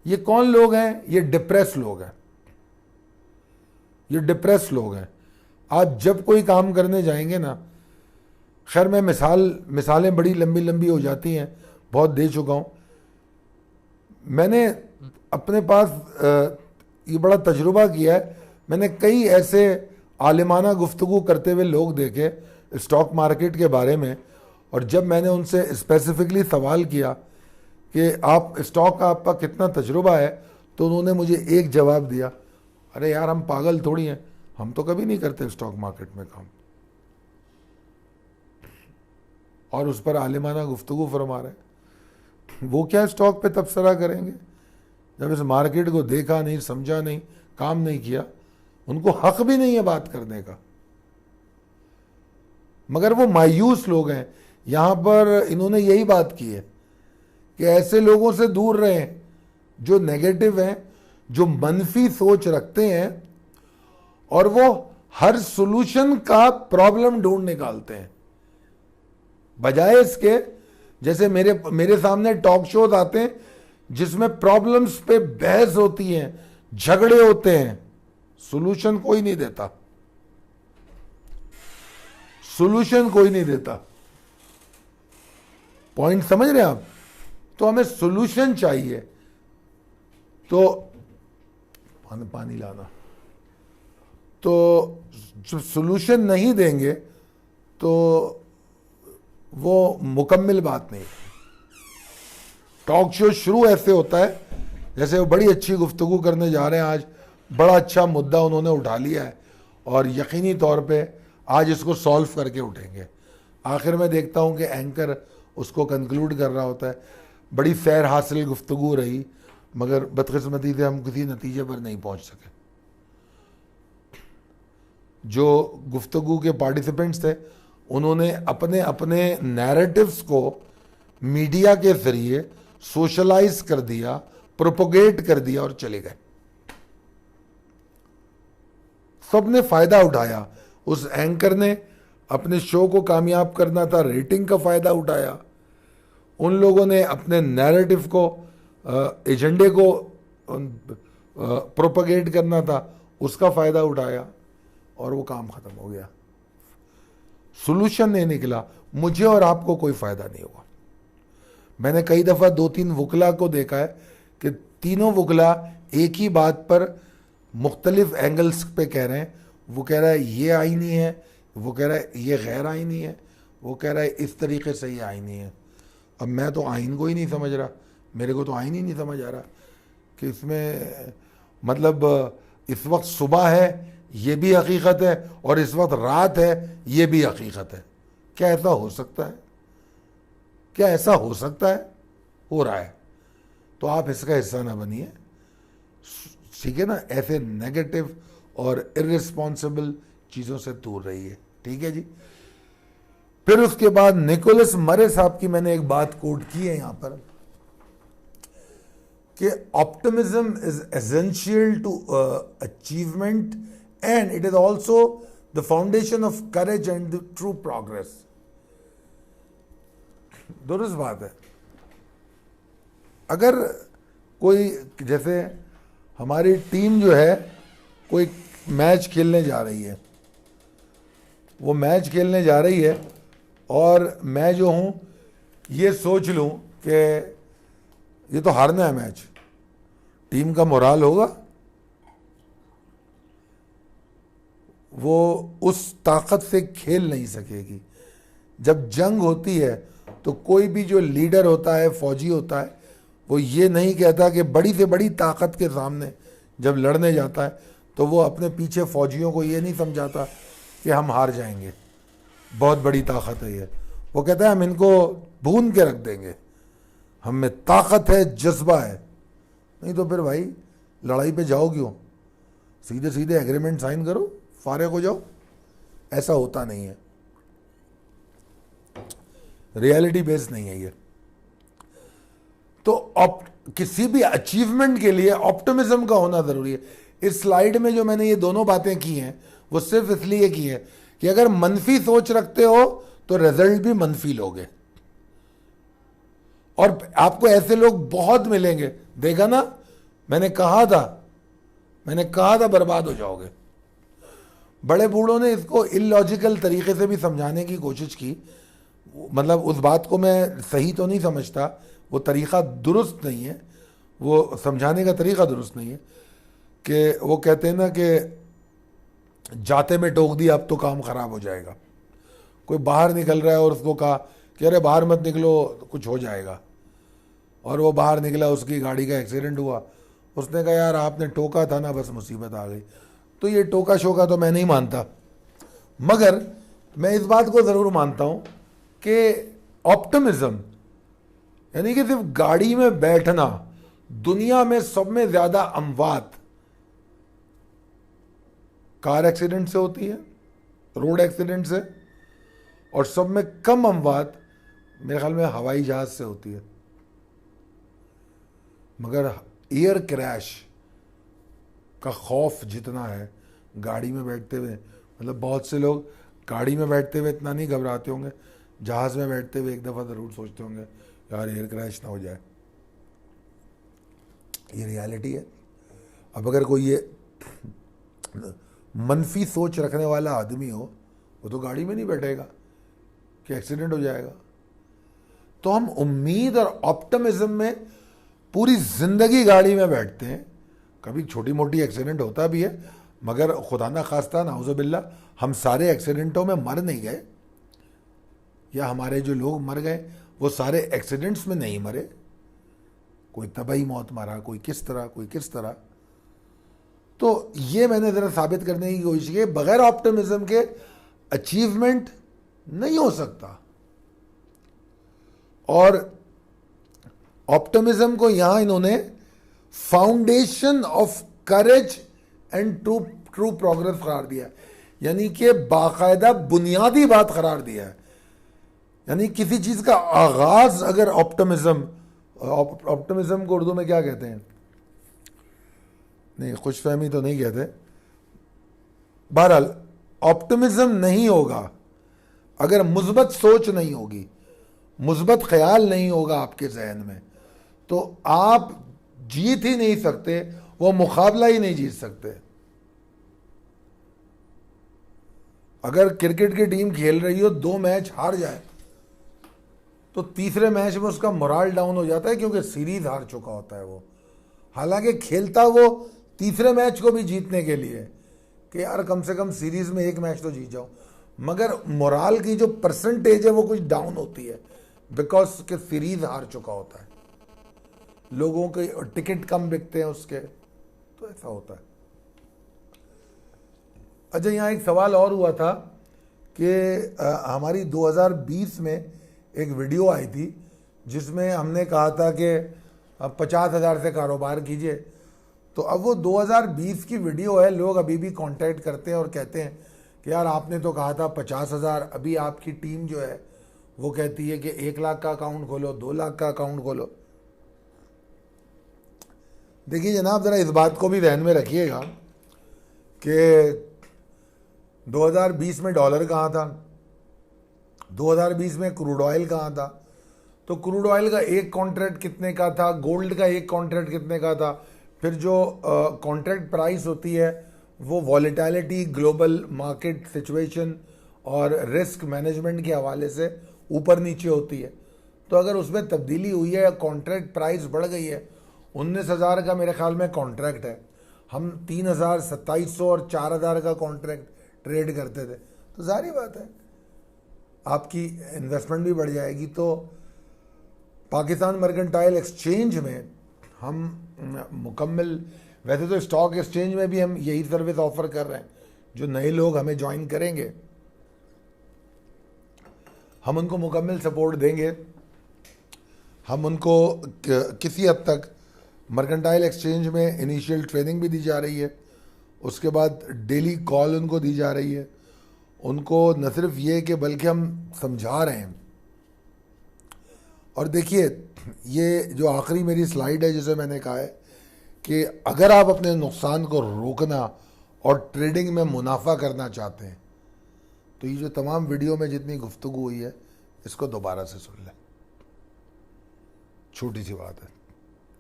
S1: ये कौन लोग हैं? ये डिप्रेस लोग हैं। ये डिप्रेस लोग हैं। आप जब कोई काम करने जाएंगे ना, खैर मैं मिसालें बड़ी लंबी लंबी हो जाती हैं, बहुत दे चुका हूँ। मैंने अपने पास ये बड़ा तजुर्बा किया है। मैंने कई ऐसे आलिमाना गुफ्तगू करते हुए लोग देखे स्टॉक मार्केट के बारे में, और जब मैंने उनसे स्पेसिफिकली सवाल किया कि आप स्टॉक का आपका कितना तजुर्बा है, तो उन्होंने मुझे एक जवाब दिया, अरे यार हम पागल थोड़ी हैं, हम तो कभी नहीं करते स्टॉक मार्केट में काम। और उस पर आलिमाना गुफ्तगू फरमा रहे हैं। वो क्या स्टॉक पे तबसरा करेंगे जब इस मार्केट को देखा नहीं, समझा नहीं, काम नहीं किया? उनको हक भी नहीं है बात करने का। मगर वो मायूस लोग हैं। यहां पर इन्होंने यही बात की है कि ऐसे लोगों से दूर रहें जो नेगेटिव हैं, जो मनफी सोच रखते हैं और वो हर सॉल्यूशन का प्रॉब्लम ढूंढ निकालते हैं, बजाय इसके जैसे मेरे सामने टॉक शोज आते हैं जिसमें प्रॉब्लम्स पे बहस होती है, झगड़े होते हैं, सॉल्यूशन कोई नहीं देता, सॉल्यूशन कोई नहीं देता। पॉइंट समझ रहे हैं आप? तो हमें सॉल्यूशन चाहिए। तो पानी लाना, तो जब सॉल्यूशन नहीं देंगे तो वो मुकम्मल बात नहीं। टॉक शो शुरू ऐसे होता है जैसे वो बड़ी अच्छी गुफ्तगू करने जा रहे हैं, आज बड़ा अच्छा मुद्दा उन्होंने उठा लिया है और यकीनी तौर पे आज इसको सॉल्व करके उठेंगे। आखिर में देखता हूँ कि एंकर उसको कंक्लूड कर रहा होता है। बड़ी सैर हासिल गुफ्तगू रही, मगर बदकिस्मती से हम किसी नतीजे पर नहीं पहुँच सके। जो गुफ्तगू के पार्टिसिपेंट्स थे उन्होंने अपने अपने नैरेटिव्स को मीडिया के जरिए सोशलाइज कर दिया, प्रोपोगेट कर दिया और चले गए। सबने फायदा उठाया। उस एंकर ने अपने शो को कामयाब करना था, रेटिंग का फायदा उठाया। उन लोगों ने अपने नैरेटिव को, एजेंडे को प्रोपोगेट करना था, उसका फायदा उठाया और वो काम खत्म हो गया। सॉल्यूशन नहीं निकला। मुझे और आपको कोई फायदा नहीं हुआ। मैंने कई दफा 2-3 वकला को देखा है कि तीनों वकला एक ही बात पर मुख्तलिफ एंगल्स पे कह रहे हैं। वो कह रहा है ये आईनी है, वो कह रहा है ये गैर आईनी है, वो कह रहा है इस तरीके से ये आईनी है। अब मैं तो आइन को ही नहीं समझ रहा, मेरे को तो आइन ही नहीं समझ आ रहा कि इसमें मतलब इस वक्त सुबह है ये भी हकीकत है और इस वक्त रात है ये भी हकीकत है। क्या ऐसा हो सकता है? क्या ऐसा हो सकता है? हो रहा है। तो आप इसका हिस्सा ना बनिए, ठीक है ना? ऐसे नेगेटिव और इर्रिस्पॉन्सिबल चीज़ों से दूर रहिए, ठीक है जी। फिर उसके बाद निकोलस मरे साहब की मैंने एक बात कोट की है यहां पर कि optimism is essential to achievement and it is also the foundation of courage and the true progress. दुरुस्त बात है। अगर कोई, जैसे हमारी टीम जो है कोई मैच खेलने जा रही है, वो मैच खेलने जा रही है और मैं जो हूं ये सोच लूं कि ये तो हारना है मैच, टीम का मोराल होगा, वो उस ताकत से खेल नहीं सकेगी। जब जंग होती है तो कोई भी जो लीडर होता है, फौजी होता है, वो ये नहीं कहता कि बड़ी से बड़ी ताकत के सामने जब लड़ने जाता है तो वो अपने पीछे फौजियों को ये नहीं समझाता कि हम हार जाएंगे, बहुत बड़ी ताकत है ये। वो कहता है हम इनको भून के रख देंगे, हम में ताकत है, जज्बा है। नहीं तो फिर भाई लड़ाई पे जाओ क्यों? सीधे सीधे एग्रीमेंट साइन करो, फारिग हो जाओ। ऐसा होता नहीं है, रियलिटी बेस्ड नहीं है ये। तो किसी भी अचीवमेंट के लिए ऑप्टिमिज्म का होना जरूरी है। इस स्लाइड में जो मैंने ये दोनों बातें की हैं वो सिर्फ इसलिए की है कि अगर मनफी सोच रखते हो तो रिजल्ट भी मनफी लोगे, और आपको ऐसे लोग बहुत मिलेंगे। देखा ना, मैंने कहा था बर्बाद हो जाओगे। बड़े बूढ़ों ने इसको इलॉजिकल तरीके से भी समझाने की कोशिश की। मतलब उस बात को मैं सही तो नहीं समझता, वो तरीक़ा दुरुस्त नहीं है, वो समझाने का तरीक़ा दुरुस्त नहीं है। कि वो कहते हैं ना कि जाते में टोक दिया अब तो काम ख़राब हो जाएगा। कोई बाहर निकल रहा है और उसको कहा कि अरे बाहर मत निकलो तो कुछ हो जाएगा, और वो बाहर निकला, उसकी गाड़ी का एक्सीडेंट हुआ। उसने कहा यार आपने टोका था ना, बस मुसीबत आ गई। तो ये टोका शोका तो मैं नहीं मानता, मगर मैं इस बात को ज़रूर मानता हूँ कि ऑप्टिमिज्म यानी कि सिर्फ गाड़ी में बैठना, दुनिया में सब में ज्यादा अमवात कार एक्सीडेंट से होती है, रोड एक्सीडेंट से, और सब में कम अमवात मेरे ख्याल में हवाई जहाज से होती है। मगर एयर क्रैश का खौफ जितना है गाड़ी में बैठते हुए, मतलब बहुत से लोग गाड़ी में बैठते हुए इतना नहीं घबराते होंगे, जहाज में बैठते हुए एक दफा जरूर सोचते होंगे यार एयर क्रैश ना हो जाए। ये रियलिटी है। अब अगर कोई ये मनफी सोच रखने वाला आदमी हो, वो तो गाड़ी में नहीं बैठेगा कि एक्सीडेंट हो जाएगा। तो हम उम्मीद और ऑप्टिमिज्म में पूरी जिंदगी गाड़ी में बैठते हैं। कभी छोटी मोटी एक्सीडेंट होता भी है, मगर खुदा ना खास्ता नाउज़ुबिल्लाह हम सारे एक्सीडेंटों में मर नहीं गए, या हमारे जो लोग मर गए वो सारे एक्सीडेंट्स में नहीं मरे। कोई तबाही मौत मरा, कोई किस तरह, कोई किस तरह। तो ये मैंने ज़रा साबित करने की कोशिश की, बगैर ऑप्टिमिज्म के अचीवमेंट नहीं हो सकता। और ऑप्टिमिज्म को यहां इन्होंने foundation of courage and true progress करार दिया, यानी कि बाकायदा बुनियादी बात करार दिया है। यानी किसी चीज का आगाज अगर ऑप्टिमिज्म को उर्दू में क्या कहते हैं, नहीं खुशफहमी तो नहीं कहते, बहरहाल ऑप्टिमिज्म नहीं होगा अगर मुस्बत सोच नहीं होगी, मुस्बत ख्याल नहीं होगा आपके जहन में, तो आप जीत ही नहीं सकते, वो मुकाबला ही नहीं जीत सकते। अगर क्रिकेट की टीम खेल रही हो, 2 मैच हार जाए, तो तीसरे मैच में उसका मोराल डाउन हो जाता है, क्योंकि सीरीज हार चुका होता है वो। हालांकि खेलता वो तीसरे मैच को भी जीतने के लिए कि यार कम से कम सीरीज में 1 मैच तो जीत जाओ, मगर मोराल की जो परसेंटेज है वो कुछ डाउन होती है, बिकॉज के सीरीज हार चुका होता है, लोगों के टिकट कम बिकते हैं उसके, तो ऐसा होता है। अच्छा, यहाँ एक सवाल और हुआ था कि हमारी 2020 में एक वीडियो आई थी जिसमें हमने कहा था कि 50,000 से कारोबार कीजिए। तो अब वो 2020 की वीडियो है, लोग अभी भी कांटेक्ट करते हैं और कहते हैं कि यार आपने तो कहा था 50,000, अभी आपकी टीम जो है वो कहती है कि 1 लाख का अकाउंट खोलो, 2 लाख का अकाउंट खोलो। देखिए जनाब, ज़रा इस बात को भी ध्यान में रखिएगा कि 2020 में डॉलर कहाँ था, 2020 में क्रूड ऑयल कहाँ था। तो क्रूड ऑयल का एक कॉन्ट्रैक्ट कितने का था, गोल्ड का एक कॉन्ट्रैक्ट कितने का था, फिर जो कॉन्ट्रैक्ट प्राइस होती है वो वॉलेटिलिटी, ग्लोबल मार्केट सिचुएशन और रिस्क मैनेजमेंट के हवाले से ऊपर नीचे होती है। तो अगर उसमें तब्दीली हुई है, कॉन्ट्रैक्ट प्राइस बढ़ गई है, 19,000 का मेरे ख्याल में कॉन्ट्रैक्ट है, हम 3,000, 2,700 और 4,000 का कॉन्ट्रैक्ट ट्रेड करते थे, तो जाहिर बात है आपकी इन्वेस्टमेंट भी बढ़ जाएगी। तो पाकिस्तान मर्केंटाइल एक्सचेंज में हम मुकम्मल, वैसे तो स्टॉक एक्सचेंज में भी हम यही सर्विस ऑफर कर रहे हैं, जो नए लोग हमें ज्वाइन करेंगे हम उनको मुकम्मल सपोर्ट देंगे। हम उनको किसी हद तक मर्केंटाइल एक्सचेंज में इनिशियल ट्रेनिंग भी दी जा रही है, उसके बाद डेली कॉल उनको दी जा रही है। उनको न सिर्फ ये कि बल्कि हम समझा रहे हैं। और देखिए, ये जो आखिरी मेरी स्लाइड है जिसे मैंने कहा है कि अगर आप अपने नुकसान को रोकना और ट्रेडिंग में मुनाफा करना चाहते हैं, तो ये जो तमाम वीडियो में जितनी गुफ्तगू हुई है इसको दोबारा से सुन लें। छोटी सी बात है,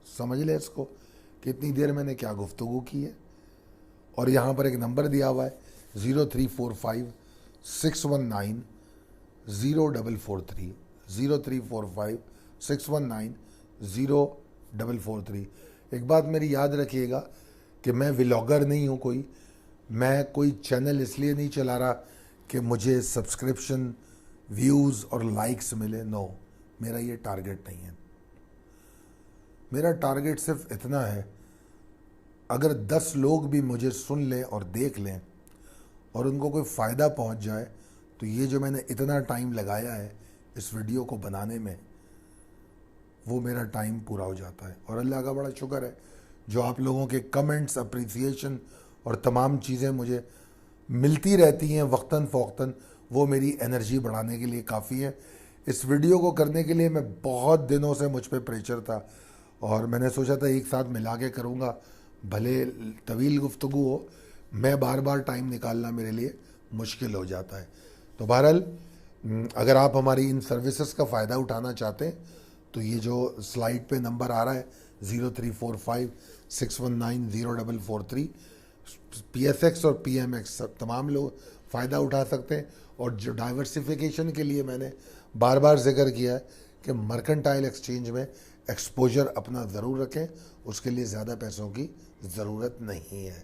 S1: समझ लें इसको कि इतनी देर मैंने क्या गुफ्तगू की है। और यहाँ पर एक नंबर दिया हुआ है 0345-619-0443, 0345-619-0443। एक बात मेरी याद रखिएगा कि मैं व्लॉगर नहीं हूँ कोई, मैं कोई चैनल इसलिए नहीं चला रहा कि मुझे सब्सक्रिप्शन, व्यूज़ और लाइक्स मिले। नो, मेरा ये टारगेट नहीं है। मेरा टारगेट सिर्फ इतना है, अगर 10 लोग भी मुझे सुन लें और देख लें और उनको कोई फ़ायदा पहुंच जाए, तो ये जो मैंने इतना टाइम लगाया है इस वीडियो को बनाने में वो मेरा टाइम पूरा हो जाता है। और अल्लाह का बड़ा शुक्र है जो आप लोगों के कमेंट्स, अप्रिसिएशन और तमाम चीज़ें मुझे मिलती रहती हैं वक्तन फ़ौक्तन, वो मेरी एनर्जी बढ़ाने के लिए काफ़ी है। इस वीडियो को करने के लिए मैं बहुत दिनों से मुझ पे प्रेशर था और मैंने सोचा था एक साथ मिला के करूँगा, भले तवील गुफ्तगू हो, मैं बार बार टाइम निकालना मेरे लिए मुश्किल हो जाता है। तो बहरहाल अगर आप हमारी इन सर्विसेज का फ़ायदा उठाना चाहते हैं तो ये जो स्लाइड पे नंबर आ रहा है 034561904443, PSX और PMX तमाम लोग फ़ायदा उठा सकते हैं। और जो डाइवर्सिफिकेशन के लिए मैंने बार बार जिक्र किया है कि मर्केंटाइल एक्सचेंज में एक्सपोजर अपना ज़रूर रखें, उसके लिए ज़्यादा पैसों की ज़रूरत नहीं है।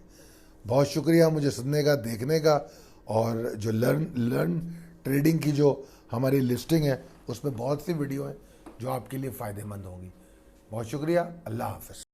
S1: बहुत शुक्रिया मुझे सुनने का, देखने का। और जो लर्न ट्रेडिंग की जो हमारी लिस्टिंग है उसमें बहुत सी वीडियो हैं जो आपके लिए फ़ायदेमंद होंगी। बहुत शुक्रिया। अल्लाह हाफ़िज़।